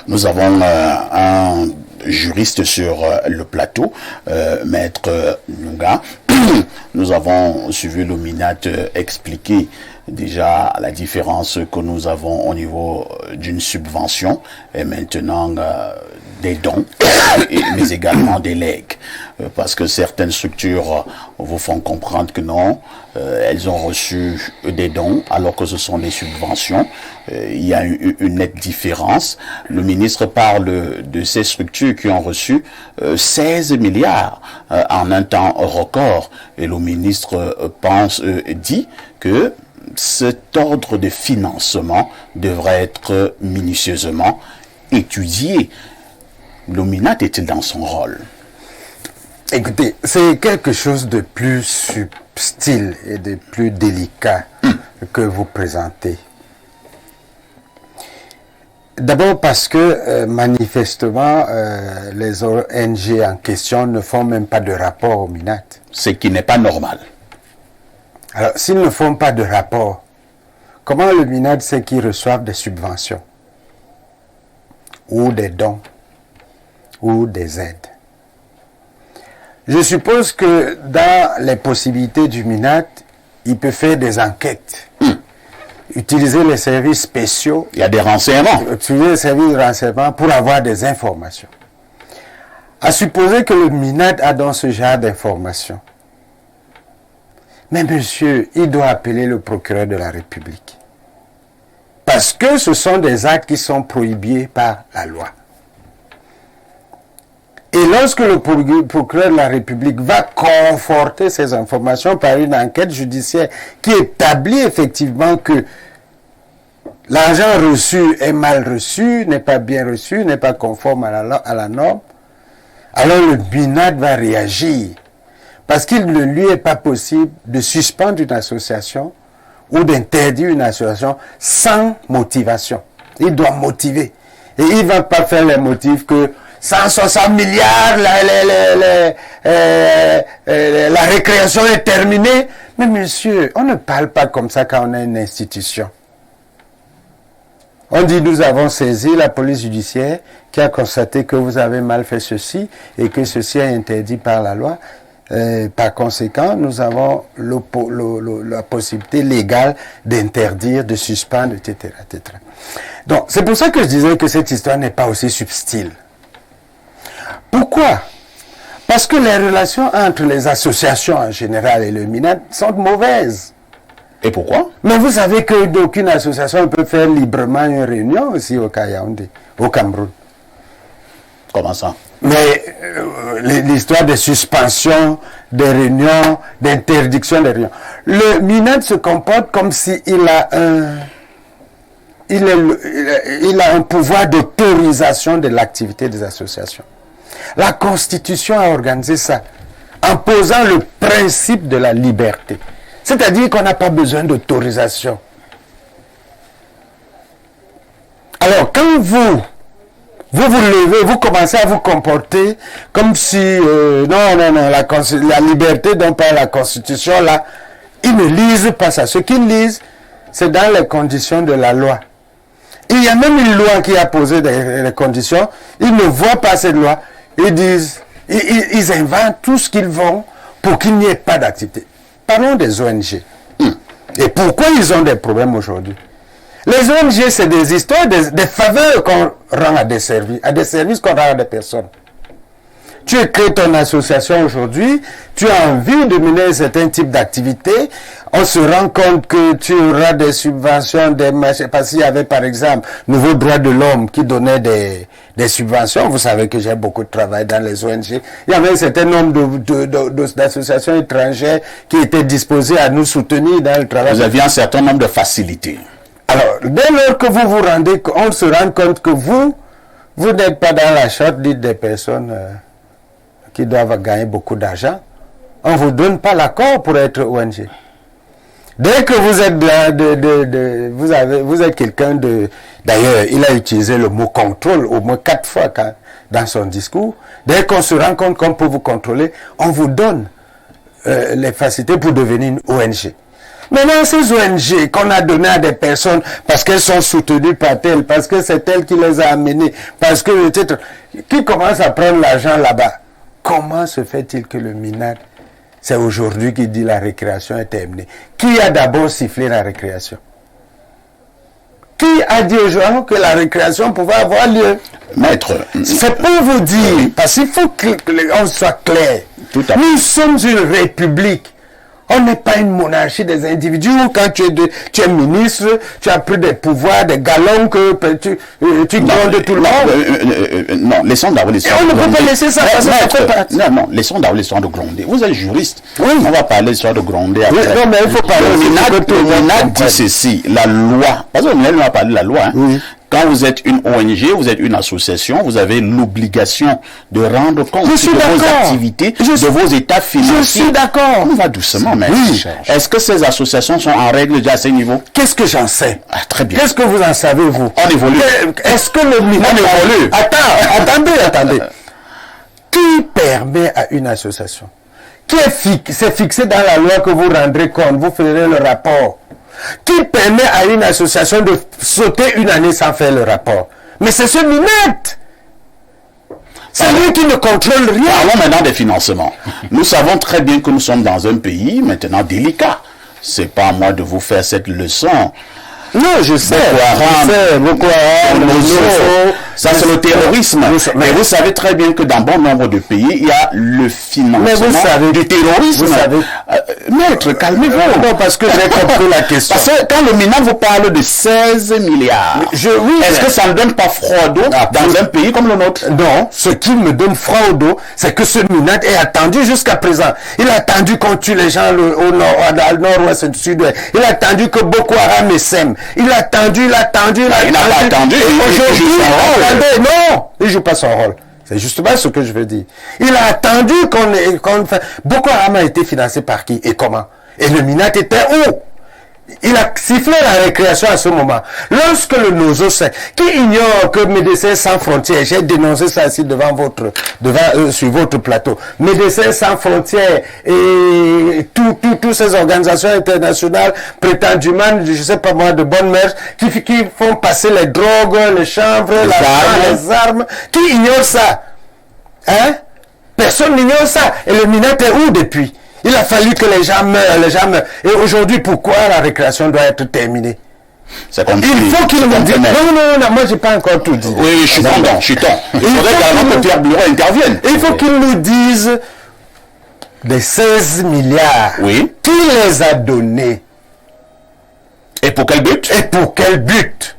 Nous avons un juriste sur le plateau, Maître Lunga. Nous avons suivi le MINAT expliquer déjà la différence que nous avons au niveau d'une subvention et maintenant des dons, mais également des legs. Parce que certaines structures vous font comprendre que non, elles ont reçu des dons alors que ce sont des subventions. Il y a une nette différence. Le ministre parle de ces structures qui ont reçu 16 milliards en un temps record. Et le ministre dit que cet ordre de financement devrait être minutieusement étudié. Le MINAT est-il dans son rôle? Écoutez, c'est quelque chose de plus subtil et de plus délicat que vous présentez. D'abord parce que manifestement, les ONG en question ne font même pas de rapport au MINAT. Ce qui n'est pas normal. Alors, s'ils ne font pas de rapport, comment le MINAT sait qu'ils reçoivent des subventions ou des dons ou des aides? Je suppose que dans les possibilités du MINAT, il peut faire des enquêtes, utiliser les services spéciaux. Il y a des renseignements. Utiliser les services de renseignement pour avoir des informations. À supposer que le MINAT a dans ce genre d'informations. Mais monsieur, il doit appeler le procureur de la République. Parce que ce sont des actes qui sont prohibés par la loi. Et lorsque le procureur de la République va conforter ces informations par une enquête judiciaire qui établit effectivement que l'argent reçu est mal reçu, n'est pas bien reçu, n'est pas conforme à la norme, alors le MINAT va réagir. Parce qu'il ne lui est pas possible de suspendre une association ou d'interdire une association sans motivation. Il doit motiver. Et il ne va pas faire les motifs que 160 milliards, la récréation est terminée. Mais monsieur, on ne parle pas comme ça quand on a une institution. On dit nous avons saisi la police judiciaire qui a constaté que vous avez mal fait ceci et que ceci est interdit par la loi. Par conséquent, nous avons la possibilité légale d'interdire, de suspendre, etc., etc. Donc, c'est pour ça que je disais que cette histoire n'est pas aussi subtile. Pourquoi? Parce que les relations entre les associations en général et le MINAT sont mauvaises. Et pourquoi? Mais vous savez que d'aucune association peut faire librement une réunion aussi au Yaoundé, au Cameroun. Comment ça? Mais l'histoire de suspension des réunions, d'interdiction des réunions. Le MINAD se comporte comme s'il a il a un pouvoir d'autorisation de l'activité des associations. La Constitution a organisé ça en posant le principe de la liberté. C'est-à-dire qu'on n'a pas besoin d'autorisation. Alors, quand vous levez, vous commencez à vous comporter comme si, la liberté dont parle la Constitution, là, ils ne lisent pas ça. Ce qu'ils lisent, c'est dans les conditions de la loi. Il y a même une loi qui a posé des conditions, ils ne voient pas cette loi, ils disent, ils inventent tout ce qu'ils vont pour qu'il n'y ait pas d'activité. Parlons des ONG. Et pourquoi ils ont des problèmes aujourd'hui? Les ONG, c'est des histoires, des faveurs qu'on rend à des services qu'on rend à des personnes. Tu crées ton association aujourd'hui, tu as envie de mener un certain type d'activité, on se rend compte que tu auras des subventions, des machins, parce qu'il y avait par exemple Nouveau Droit de l'Homme qui donnait des subventions. Vous savez que j'ai beaucoup de travail dans les ONG. Il y avait un certain nombre d'associations étrangères qui étaient disposées à nous soutenir dans le travail. Vous aviez un certain nombre de facilités. Alors, dès lors que vous vous rendez, on se rend compte que vous n'êtes pas dans la shortlist des personnes qui doivent gagner beaucoup d'argent, on ne vous donne pas l'accord pour être ONG. Dès que vous êtes vous êtes quelqu'un de... D'ailleurs, il a utilisé le mot contrôle au moins 4 fois dans son discours. Dès qu'on se rend compte qu'on peut vous contrôler, on vous donne les facilités pour devenir une ONG. Maintenant, ces ONG qu'on a données à des personnes parce qu'elles sont soutenues par elles, parce que c'est elles qui les a amenées, parce que, etc., qui commencent à prendre l'argent là-bas. Comment se fait-il que le MINAD, c'est aujourd'hui qui dit la récréation est terminée? Qui a d'abord sifflé la récréation? Qui a dit aux gens que la récréation pouvait avoir lieu? Maître, c'est pour vous dire, parce qu'il faut qu'on soit clair. Nous sommes une république. On n'est pas une monarchie des individus où quand tu es ministre, tu as pris des pouvoirs, des galons que tu grondes tout le monde. Non, laissons d'abord l'histoire. On ne peut pas laisser ça parce que ça fait partie. Non, laissons d'abord l'histoire de gronder. Vous êtes juriste. Oui. On va parler de l'histoire de gronder après. Oui, non, mais il faut parler Le MINAD dit ceci, la loi. Parce que le MINAD va parler de la loi. Hein. Oui. Quand vous êtes une ONG, vous êtes une association, vous avez l'obligation de rendre compte de vos activités, de vos états financiers. Je suis d'accord. On va doucement, mais est-ce que ces associations sont en règle déjà à ce niveau? Qu'est-ce que j'en sais? Très bien. Qu'est-ce que vous en savez, vous? On évolue. Est-ce que le MINAD évolue? Attendez. Qui permet à une association? C'est fixé dans la loi que vous rendrez compte, vous ferez le rapport. Qui permet à une association de sauter une année sans faire le rapport? Mais c'est ce MINAD. C'est lui qui ne contrôle rien. Parlons maintenant des financements. Nous savons très bien que nous sommes dans un pays maintenant délicat. C'est pas à moi de vous faire cette leçon. Non, je sais. Boko Haram, ça c'est le terrorisme. Mais vous savez très bien que dans bon nombre de pays, il y a le financement du terrorisme. Vous savez. Maître, calmez-vous. Non, parce que j'ai compris la question. Parce que quand le MINAD vous parle de 16 milliards, est-ce que ça ne donne pas froid d'eau dans un pays comme le nôtre? Non, ce qui me donne froid au dos, c'est que ce MINAD est attendu jusqu'à présent. Il a attendu qu'on tue les gens au nord-ouest et au sud-ouest. Il a attendu que Boko Haram essaime. Il a attendu. Il n'a pas attendu. Aujourd'hui, non, il joue pas son rôle. C'est justement ce que je veux dire. Il a attendu qu'on Boko Haram a été financé par qui et comment? Et le MINAD était où? Il a sifflé la récréation à ce moment. Lorsque le NOSO sait, qui ignore que Médecins Sans Frontières, j'ai dénoncé ça ici sur votre plateau, Médecins Sans Frontières et toutes ces organisations internationales prétendument, je sais pas moi, de bonnes mœurs, qui font passer les drogues, les chanvres, les armes, qui ignore ça? Hein? Personne n'ignore ça. Et le MINAD est où depuis? Il a fallu que les gens meurent. Et aujourd'hui, pourquoi la récréation doit être terminée? Il faut qu'il nous dise. Non, moi j'ai pas encore tout dit. Oui, je suis content. Il faudrait également que Pierre Bureau intervienne. Il faut qu'il nous dise les 16 milliards. Oui. Qui les a donnés? Et pour quel but?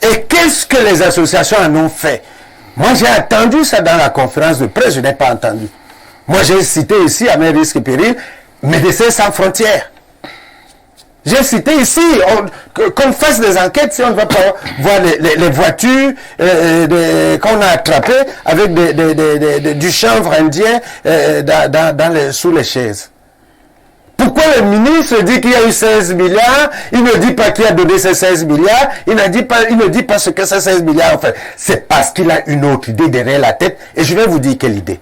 Et qu'est-ce que les associations en ont fait? Moi, j'ai entendu ça dans la conférence de presse, je n'ai pas entendu. Moi, j'ai cité ici, à mes risques et périls, Médecins sans frontières. J'ai cité ici qu'on fasse des enquêtes si on ne va pas voir les voitures qu'on a attrapées avec du chanvre indien sous les chaises. Pourquoi le ministre dit qu'il y a eu 16 milliards, il ne dit pas qui a donné ces 16 milliards, il ne dit pas ce que ces 16 milliards ont fait. C'est parce qu'il a une autre idée derrière la tête, et je vais vous dire quelle idée.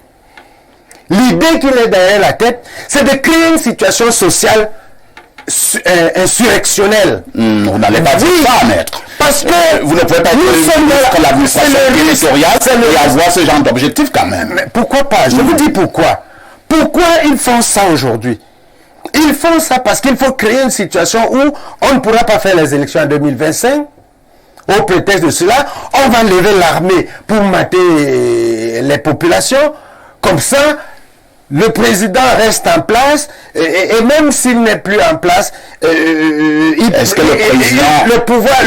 L'idée qu'il a derrière la tête, c'est de créer une situation sociale insurrectionnelle. Vous n'allez pas dire ça, maître. Parce que vous ne pouvez pas dire l'administration territoriale et avoir ce genre d'objectif quand même. Mais pourquoi pas? Je vous dis pourquoi. Pourquoi ils font ça aujourd'hui? Ils font ça parce qu'il faut créer une situation où on ne pourra pas faire les élections en 2025. Au prétexte de cela, on va lever l'armée pour mater les populations. Comme ça, le président reste en place et même s'il n'est plus en place, est-ce que le même pouvoir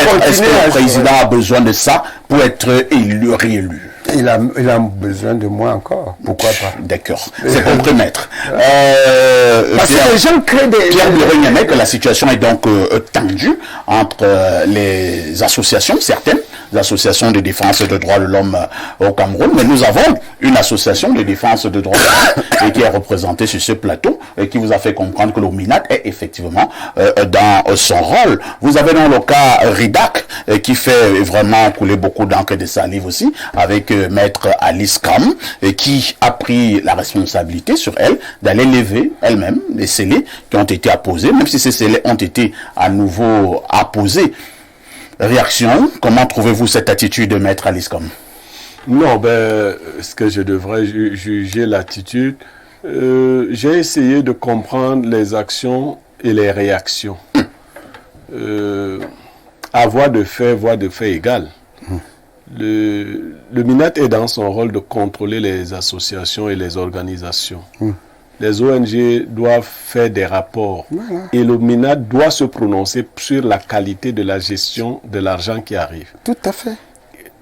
continue. Est-ce que le président a besoin de ça pour être élu, réélu? Il a besoin de moi encore. Pourquoi pas? D'accord. C'est compris, maître. Parce que les gens créent des... Pierre Blerignamé, que la situation est donc tendue entre les associations, certaines associations de défense des droits de l'homme au Cameroun, mais nous avons une association de défense des droits de l'homme et qui est représentée sur ce plateau et qui vous a fait comprendre que l'OMINAT est effectivement dans son rôle. Vous avez dans le cas Ridak qui fait vraiment couler beaucoup d'encre et de salive aussi, avec maître Alice Kram, qui a pris la responsabilité sur elle d'aller lever elle-même les scellés qui ont été apposés, même si ces scellés ont été à nouveau apposés. Réaction, comment trouvez-vous cette attitude de maître Alice Kram? Non, est-ce que je devrais juger l'attitude? J'ai essayé de comprendre les actions et les réactions. À voix de fait égale. Le MINAT est dans son rôle de contrôler les associations et les organisations. Les ONG doivent faire des rapports et le MINAT doit se prononcer sur la qualité de la gestion de l'argent qui arrive. Tout à fait.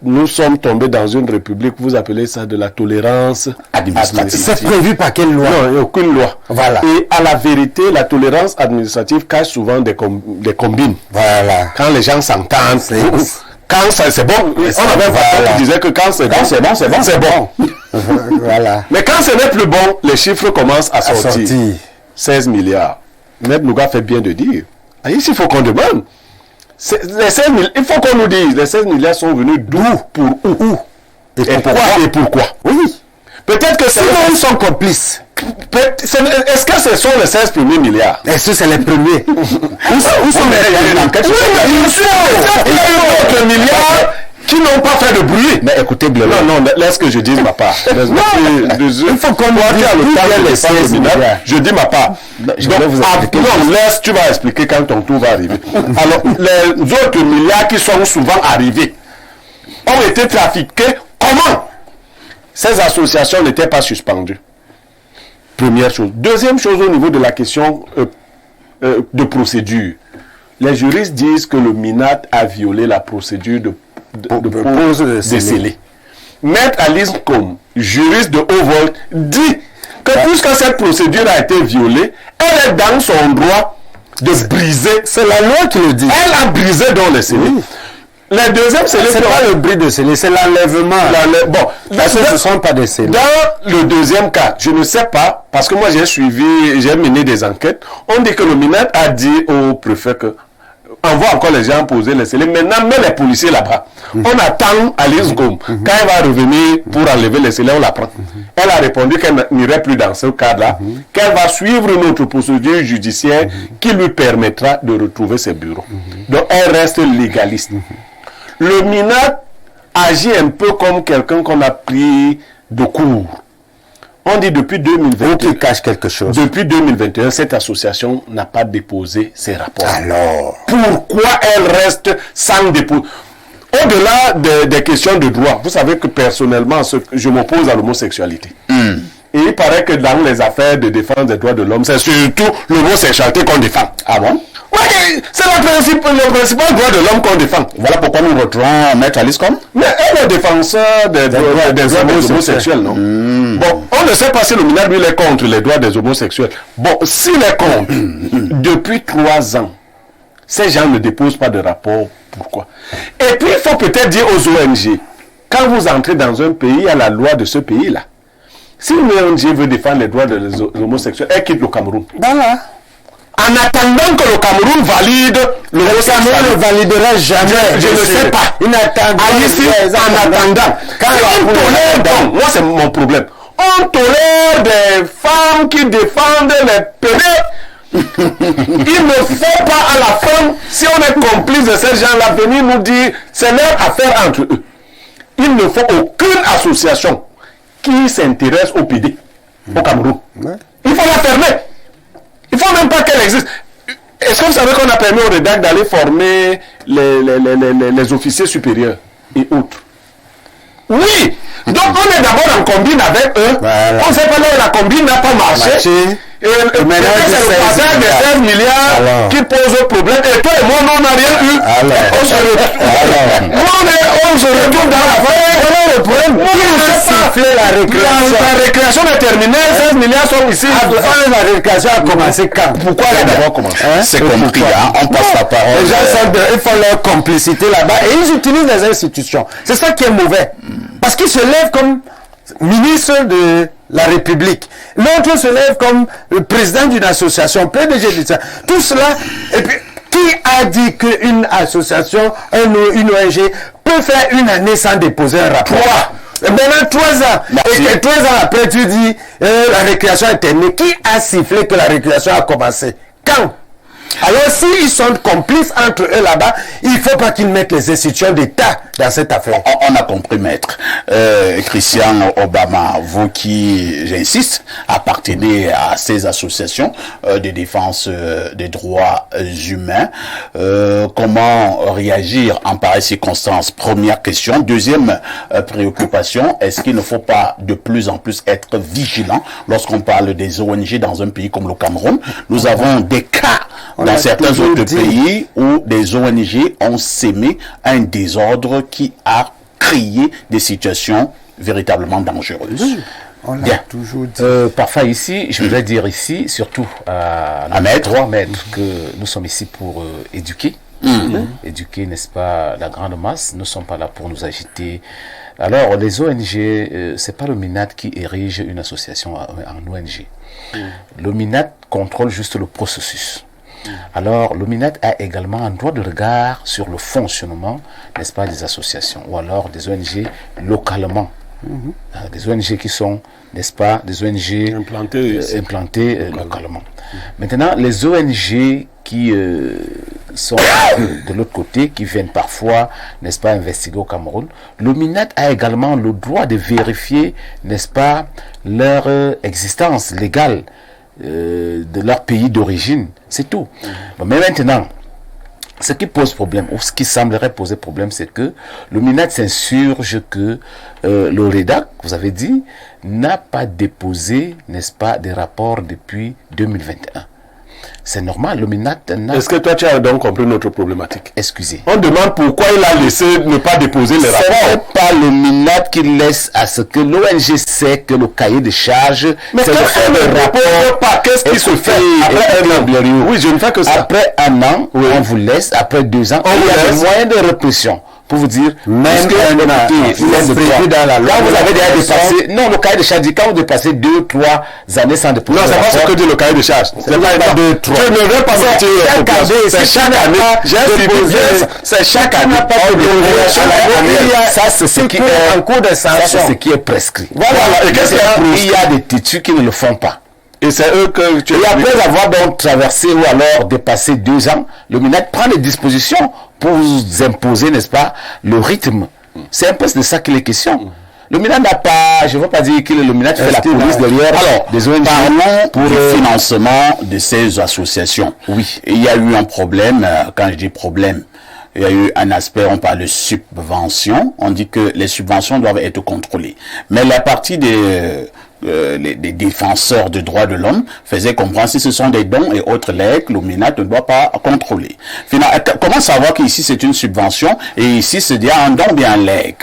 Nous sommes tombés dans une république, vous appelez ça de la tolérance administrative. C'est prévu par quelle loi? Non, il n'y a aucune loi. Voilà. Et à la vérité, la tolérance administrative cache souvent des combines. Voilà. Quand les gens s'entendent, quand c'est bon, on avait un patron qui disait que quand c'est bon, c'est bon. Voilà. Mais quand ce n'est plus bon, les chiffres commencent à sortir. 16 milliards. Maître Nougat fait bien de dire. Ici, il faut qu'on demande. Les 16 milliards, il faut qu'on nous dise, les 16 milliards sont venus d'où, pour où et pourquoi. Oui. Peut-être que ils sont complices. Est-ce que ce sont les 16 premiers milliards? Est-ce que c'est les premiers? Où sont les enquêtes? Oui, bien sûr. Il y a eu d'autres milliards qui n'ont pas fait de bruit. Mais écoutez, non, laisse que je dise ma part. Il faut qu'on voit les 16 milliards. Je dis ma part. Non, laisse, tu vas expliquer quand ton tour va arriver. Alors, les autres milliards qui sont souvent arrivés ont été trafiqués. Comment? Ces associations n'étaient pas suspendues. Première chose. Deuxième chose au niveau de la question de procédure. Les juristes disent que le MINAT a violé la procédure de pose des scellés. Maître Alice Kram, juriste de haut vol, dit que puisque cette procédure a été violée, elle est dans son droit de briser. C'est la loi qui le dit. Elle a brisé dans les scellés. Oui. Le deuxième scellé, c'est pas le bris de scellé, c'est l'enlèvement. Parce que ce ne sont pas des scellés. Dans le deuxième cas, je ne sais pas, parce que moi j'ai mené des enquêtes, on dit que le MINAT a dit au préfet que on voit encore les gens poser les scellés. Maintenant, met les policiers là-bas. On attend Alice Kram. Quand elle va revenir pour enlever les scellés, on la prend. Elle a répondu qu'elle n'irait plus dans ce cadre-là, qu'elle va suivre notre procédure judiciaire qui lui permettra de retrouver ses bureaux. Donc, elle reste légaliste. Le MINAT agit un peu comme quelqu'un qu'on a pris de court. On dit depuis 2021. Qui cache quelque chose. Depuis 2021, cette association n'a pas déposé ses rapports. Alors, pourquoi elle reste sans dépôt? Au-delà des questions de droit, vous savez que personnellement, je m'oppose à l'homosexualité. Et il paraît que dans les affaires de défense des droits de l'homme, c'est surtout l'homosexualité qu'on défend. Ah bon? Ouais, c'est le principal droit de l'homme qu'on défend. Voilà pourquoi nous retrouvons Maître Alice Comme. Mais elle est défenseur des droits des homosexuels, non? Bon, on ne sait pas si le MINAD, lui, est contre les droits des homosexuels. Bon, s'il est contre, depuis 3 ans, ces gens ne déposent pas de rapport. Pourquoi? Et puis, il faut peut-être dire aux ONG, quand vous entrez dans un pays, il y a la loi de ce pays-là. Si une ONG veut défendre les droits des homosexuels, elle quitte le Cameroun. Voilà. En attendant que le Cameroun valide le Cameroun ne validera jamais. Je ne sais pas. En attendant. Quand on tolère, moi c'est mon problème. On tolère des femmes qui défendent les pédés. Il ne faut pas à la fin, si on est complice de ces gens-là, venir nous dire c'est leur affaire entre eux. Il ne faut aucune association qui s'intéresse au PD au Cameroun. Il faut la fermer. Il ne faut même pas qu'elle existe. Est-ce que vous savez qu'on a permis au REDAC d'aller former les officiers supérieurs et autres? Oui. Donc on est d'abord en combine avec eux. Voilà. On ne sait pas là où la combine n'a pas marché. Et maintenant c'est le passage des 16 milliards qui pose problème. Et toi et moi, on n'a rien eu. On se retrouve dans la fin. Voilà le problème. La récréation est terminée. 16 milliards sont ici. La récréation a commencé quand? Pourquoi elle a d'abord commencé? C'est compris. On passe la parole. Les gens ils font leur complicité là-bas et ils utilisent les institutions. C'est ça qui est mauvais. Parce qu'ils se lèvent comme ministre de la République. L'autre se lève comme le président d'une association, PDG de ça. Tout cela, et puis, qui a dit qu'une association, une ONG, peut faire une année sans déposer un rapport? Et maintenant, 3 ans. Merci. Et 3 ans après, tu dis, la récréation est terminée. Qui a sifflé que la récréation a commencé? Quand? Alors, s'ils sont complices entre eux là-bas, il ne faut pas qu'ils mettent les institutions d'État dans cette affaire. On a compris, maître. Christian Obama, vous qui, j'insiste, appartenez à ces associations de défense des droits humains. Comment réagir en pareille circonstance? Première question. Deuxième préoccupation, est-ce qu'il ne faut pas de plus en plus être vigilant lorsqu'on parle des ONG dans un pays comme le Cameroun? Nous avons des cas dans certains autres pays où des ONG ont sémé un désordre qui a créé des situations véritablement dangereuses. Oui, on l'a toujours dit. Parfois ici, je voudrais dire ici, surtout à maître, que nous sommes ici pour éduquer. Éduquer, n'est-ce pas, la grande masse. Nous ne sommes pas là pour nous agiter. Alors, les ONG, c'est pas le MINAD qui érige une association en ONG. Le MINAD contrôle juste le processus. Alors, le MINAD a également un droit de regard sur le fonctionnement, n'est-ce pas, des associations, ou alors des ONG localement. Des ONG qui sont, n'est-ce pas, des ONG implantées localement. Maintenant, les ONG qui sont de l'autre côté, qui viennent parfois, n'est-ce pas, investiguer au Cameroun, le MINAD a également le droit de vérifier, n'est-ce pas, leur existence légale de leur pays d'origine, c'est tout. Mais maintenant, ce qui pose problème, ou ce qui semblerait poser problème, c'est que le MINAD s'insurge que le REDAC, vous avez dit, n'a pas déposé, n'est-ce pas, des rapports depuis 2021. C'est normal, le MINAD n'a... Est-ce que toi tu as donc compris notre problématique? Excusez. On demande pourquoi il a laissé ne pas déposer les rapports. Ce n'est pas le MINAD qui laisse à ce que l'ONG sait que le cahier de charge... Mais quand elle ne répond pas, qu'est-ce qui se fait après un an? Oui, je ne fais que ça. Après un an, on vous laisse. Après 2 ans, il y a des moyens de répression. Pour vous dire, même prévu dans la loi, quand vous avez déjà dépassé, non, le cahier de charge dit quand vous dépassez 2-3 années sans déposer. Non, c'est pas ce que dit le cahier de charge. C'est pas 2-3. Tu ne veux pas mentir. C'est chaque année. C'est chaque année. Ça, c'est ce qui est en cours de sanction. Ça, c'est ce qui est prescrit. Voilà. Et qu'est-ce qu'il y a? Il y a des titus qui ne le font pas. Et c'est eux que tu... Et après avoir donc traversé ou alors dépassé 2 ans, le MINAD prend des dispositions pour vous imposer, n'est-ce pas, le rythme. C'est un peu de ça qu'il est question. Le MINAD n'a pas, je ne veux pas dire que le MINAD fait la police derrière. Alors, des ONG pour le financement de ces associations. Oui. Il y a eu un problème, quand je dis problème, il y a eu un aspect, on parle de subvention, on dit que les subventions doivent être contrôlées. Mais la partie les défenseurs des droits de l'homme faisaient comprendre si ce sont des dons et autres legs, l'OMINAT ne doit pas contrôler. Finalement, comment savoir qu'ici c'est une subvention et ici c'est bien un don ou bien un leg?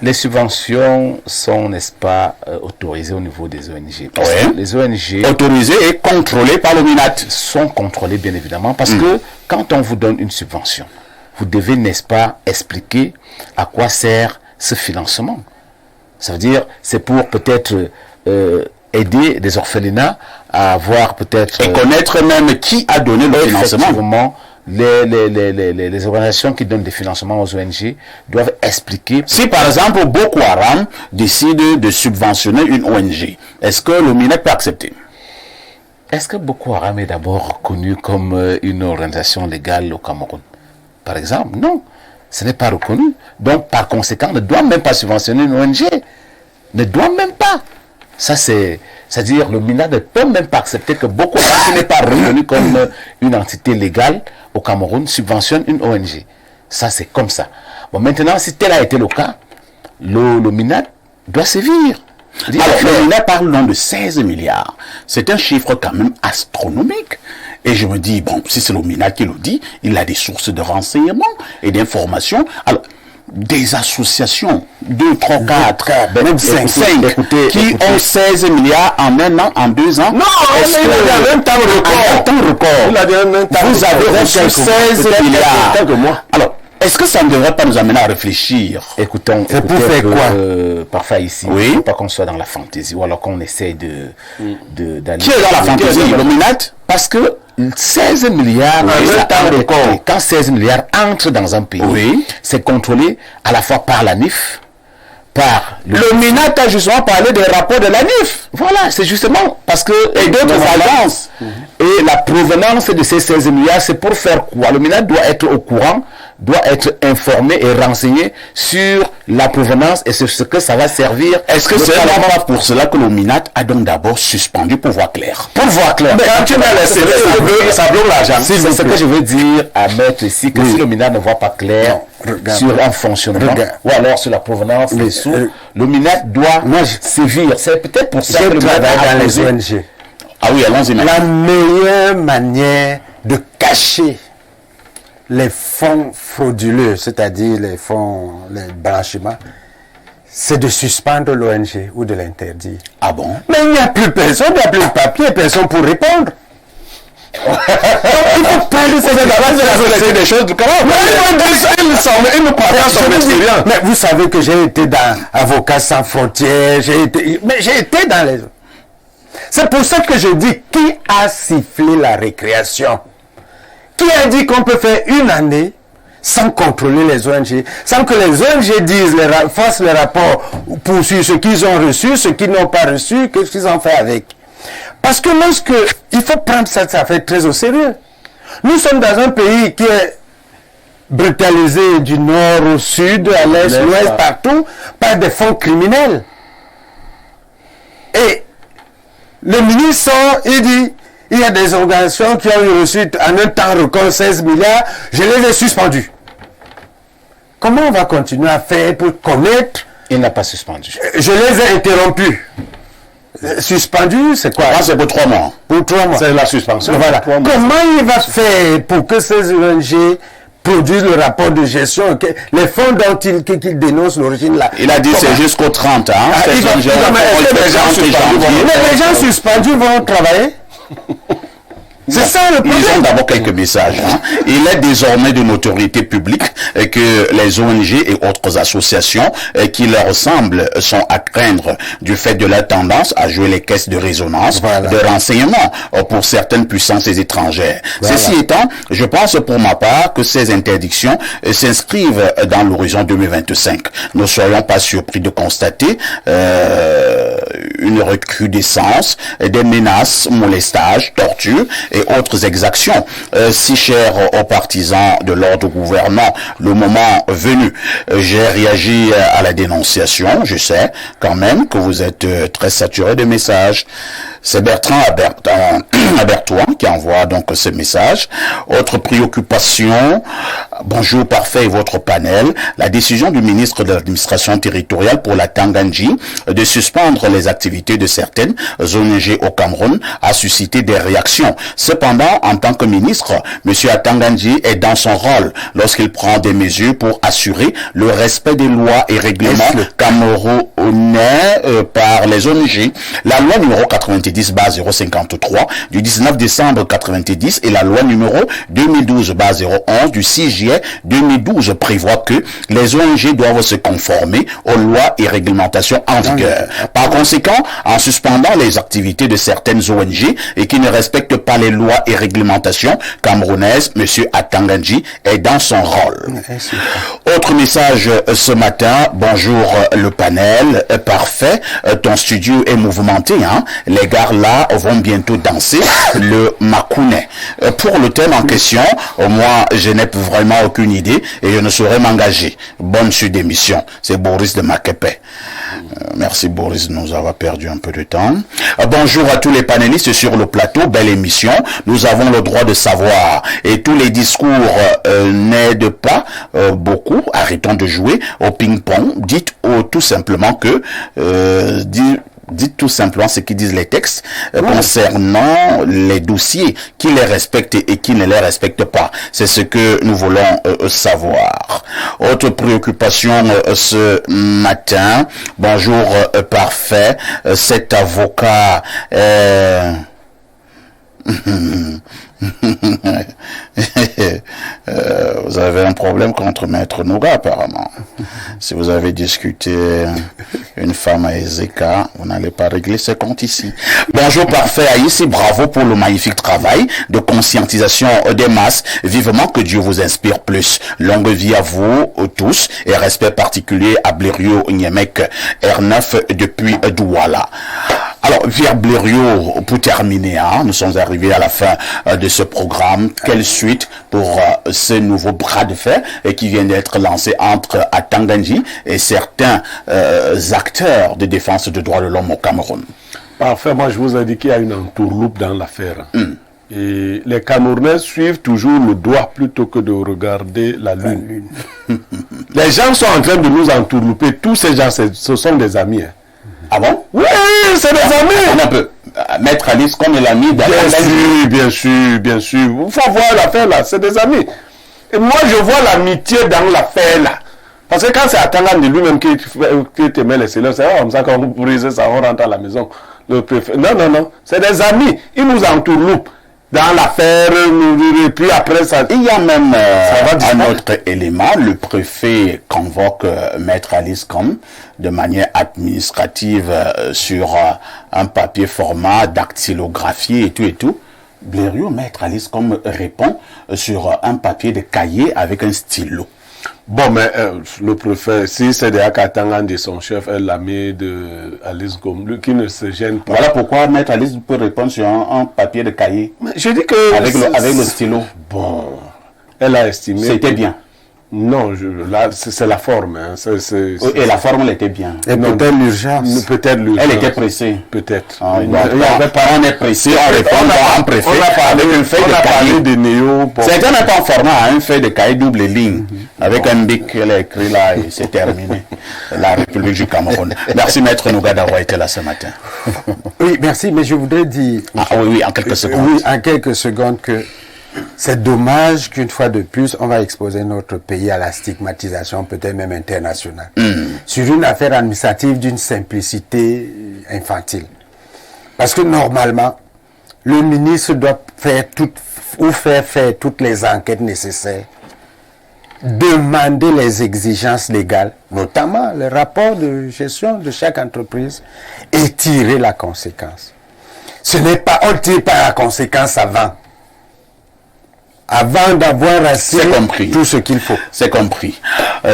Les subventions sont, n'est-ce pas, autorisées au niveau des ONG. Parce que les ONG... Autorisées et contrôlées par l'OMINAT. Sont contrôlées, bien évidemment, parce que quand on vous donne une subvention, vous devez, n'est-ce pas, expliquer à quoi sert ce financement. Ça veut dire, c'est pour peut-être aider des orphelinats à avoir peut-être... Et connaître même qui a donné le financement. Effectivement, les organisations qui donnent des financements aux ONG doivent expliquer... Si par exemple Boko Haram décide de subventionner une ONG, est-ce que l'OMINAT peut accepter? Est-ce que Boko Haram est d'abord reconnu comme une organisation légale au Cameroun? Par exemple, non. Ce n'est pas reconnu. Donc, par conséquent, ne doit même pas subventionner une ONG. Ne doit même pas. Ça, c'est-à-dire, le MINA ne peut même pas accepter que Boko Haram, qui n'est pas reconnu comme une entité légale au Cameroun, subventionne une ONG. Ça, c'est comme ça. Bon, maintenant, si tel a été le cas, le MINA doit sévir. Alors, le MINA parle donc de 16 milliards. C'est un chiffre quand même astronomique. Et je me dis, bon, si c'est l'OMINAT qui le dit, il a des sources de renseignements et d'informations. Alors, des associations, 2, 3, 4, même 5, qui ont 16 milliards en un an, en 2 ans. Non, mais il a dit en même temps record. Vous avez reçu 16 milliards. Alors, est-ce que ça ne devrait pas nous amener à réfléchir? Écoutons, c'est pour faire quoi? Parfois ici, il ne faut pas qu'on soit dans la fantaisie, ou alors qu'on essaye d'aller... Qui est dans la fantaisie? L'OMINAT? Parce que 16 milliards, quand 16 milliards entrent dans un pays, c'est contrôlé à la fois par la NIF, par le MINAT a justement parlé des rapports de la NIF. Voilà, c'est justement parce que... Et d'autres agences. Et la provenance de ces 16 milliards, c'est pour faire quoi? Le MINAT doit être au courant, doit être informé et renseigné sur la provenance et sur ce que ça va servir. Est-ce que c'est pas pour cela que le MINAT a donc d'abord suspendu pour voir clair? Pour voir clair. Mais quand tu mets les CV, ça bloque l'argent. C'est ce que je veux dire à mettre ici, que si le MINAT ne voit pas clair sur un fonctionnement, ou alors sur la provenance des sous, le MINAT doit sévir. C'est peut-être pour ça que le MINAT dans les ONG. Ah oui, allons-y. La meilleure manière de cacher les fonds frauduleux, c'est-à-dire les fonds, les blanchiments, c'est de suspendre l'ONG ou de l'interdire. Ah bon? Mais il n'y a plus personne, il n'y a plus de papier, personne pour répondre. Il faut prendre ces des choses comment? Il me partage son expérience. Mais vous savez que j'ai été dans Avocats sans frontières, j'ai été dans les... C'est pour ça que je dis, qui a sifflé la récréation? Qui a dit qu'on peut faire une année sans contrôler les ONG, sans que les ONG disent, fassent le rapport pour ce qu'ils ont reçu, ce qu'ils n'ont pas reçu, qu'est-ce qu'ils ont fait avec? Parce que il faut prendre cette affaire très au sérieux. Nous sommes dans un pays qui est brutalisé du nord au sud, à l'est, l'ouest, partout, par des fonds criminels. Et le ministre sort, il dit, il y a des organisations qui ont reçu en un temps record 16 milliards, je les ai suspendus. Comment on va continuer à faire pour connaître? Il n'a pas suspendu. Je les ai interrompus. Suspendu, c'est quoi? C'est pour 3 mois. Pour 3 mois. C'est la suspension. Voilà. Comment il va faire pour que ces ONG produisent le rapport de gestion, les fonds dont qu'il dénonce l'origine là? Il a dit c'est jusqu'au 30 ans. Mais les gens suspendus vont travailler? C'est ça le problème. Ils ont d'abord quelques messages. Il est désormais de notoriété publique que les ONG et autres associations qui leur ressemblent sont à craindre du fait de la tendance à jouer les caisses de résonance, de renseignement pour certaines puissances étrangères. Ceci étant, je pense pour ma part que ces interdictions s'inscrivent dans l'horizon 2025. Ne soyons pas surpris de constater une recrudescence des menaces, molestages, tortures et autres exactions si chères aux partisans de l'ordre gouvernant le moment venu. J'ai réagi à la dénonciation. Je sais quand même que vous êtes très saturé de messages. C'est Bertrand Bertois qui envoie donc ce message. Autre préoccupation, bonjour parfait et votre panel. La décision du ministre de l'administration territoriale pour la Tanganji de suspendre les activités de certaines ONG au Cameroun a suscité des réactions. Cependant, en tant que ministre, M. Atanganji est dans son rôle lorsqu'il prend des mesures pour assurer le respect des lois et règlements camerounais par les ONG. La loi numéro 90/053 du 19 décembre 90 et la loi numéro 2012/011 du 6 juillet 2012 prévoient que les ONG doivent se conformer aux lois et réglementations en vigueur. Par conséquent, en suspendant les activités de certaines ONG et qui ne respectent pas les lois et réglementations camerounaises, M. Atanganji est dans son rôle. Autre message ce matin, bonjour le panel, parfait, ton studio est mouvementé, hein? Les gars là vont bientôt danser le Makounet. Pour le thème en question, moi je n'ai vraiment aucune idée et je ne saurais m'engager. Bonne suite d'émission, c'est Boris de Makepe. Merci Boris de nous avoir perdu un peu de temps. Bonjour à tous les panélistes sur le plateau, belle émission. Nous avons le droit de savoir et tous les discours n'aident pas beaucoup. Arrêtons de jouer au ping-pong. Dites tout simplement que dites tout simplement ce qu'ils disent les textes concernant les dossiers, qui les respectent et qui ne les respectent pas. C'est ce que nous voulons savoir. Autre préoccupation ce matin. Bonjour, parfait. Cet avocat vous avez un problème contre Maître Nouga apparemment. Si vous avez discuté une femme à Ezeka, vous n'allez pas régler ce compte ici. Bonjour parfait Aïssi, bravo pour le magnifique travail de conscientisation des masses. Vivement que Dieu vous inspire plus. Longue vie à vous tous et respect particulier à Blériot Niemek R9 depuis Douala. Alors, Pierre Blériot, pour terminer, nous sommes arrivés à la fin de ce programme. Quelle suite pour ce nouveau bras de fer qui vient d'être lancé entre Atanganji et certains acteurs de défense des droits de l'homme au Cameroun? Parfait, moi je vous ai dit qu'il y a une entourloupe dans l'affaire. Et les Camerounais suivent toujours le doigt plutôt que de regarder la lune. Les gens sont en train de nous entourlouper. Tous ces gens, ce sont des amis. Ah bon? Oui, c'est des amis. On peut mettre Alice comme l'ami d'Atanganji. Bien sûr. Il faut voir l'affaire là, c'est des amis. Et moi, je vois l'amitié dans l'affaire là. Parce que quand c'est Atanganji lui-même qui te met les scellés, c'est comme ça qu'on brise ça, on rentre à la maison. Le préfet. Non, c'est des amis. Ils nous entourloupent dans l'affaire, et puis après ça. Il y a même un autre élément, le préfet convoque Maître Alice Com de manière administrative sur un papier format dactylographié et tout. Blériot, Maître Alice Com répond sur un papier de cahier avec un stylo. Bon, mais le préfet, si c'est de Atanganji de son chef, est l'ami de Alice Com, lui qui ne se gêne pas. Voilà pourquoi Maître Alice peut répondre sur un papier de cahier. Mais je dis que... Avec le stylo. Bon, elle a estimé... C'était bien. Non, là, c'est la forme. Hein. Et la forme, elle était bien. Et peut-être l'urgence. Elle était pressée. Peut-être. On est pressé, on répond à un préfet avec une feuille de cahier. De néo. C'était même pas en format, une feuille de cahier double ligne. Avec un bic qu'elle a écrit là et c'est terminé. La République du Cameroun. Merci Maître Nouga d'avoir été là ce matin. Oui, merci, mais je voudrais dire... oui, en quelques secondes. Oui, en quelques secondes que... C'est dommage qu'une fois de plus, on va exposer notre pays à la stigmatisation, peut-être même internationale, sur une affaire administrative d'une simplicité infantile. Parce que normalement, le ministre doit faire faire toutes les enquêtes nécessaires, demander les exigences légales, notamment le rapport de gestion de chaque entreprise, et tirer la conséquence. Ce n'est pas, on ne tire pas la conséquence avant d'avoir assez tout ce qu'il faut. C'est compris.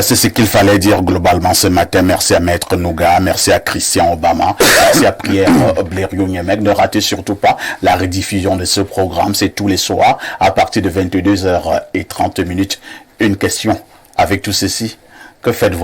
C'est ce qu'il fallait dire globalement ce matin. Merci à Maître Nouga, merci à Christian Obama, merci à Pierre Blériot Niemek. Ne ratez surtout pas la rediffusion de ce programme. C'est tous les soirs à partir de 22h30. Une question avec tout ceci. Que faites-vous?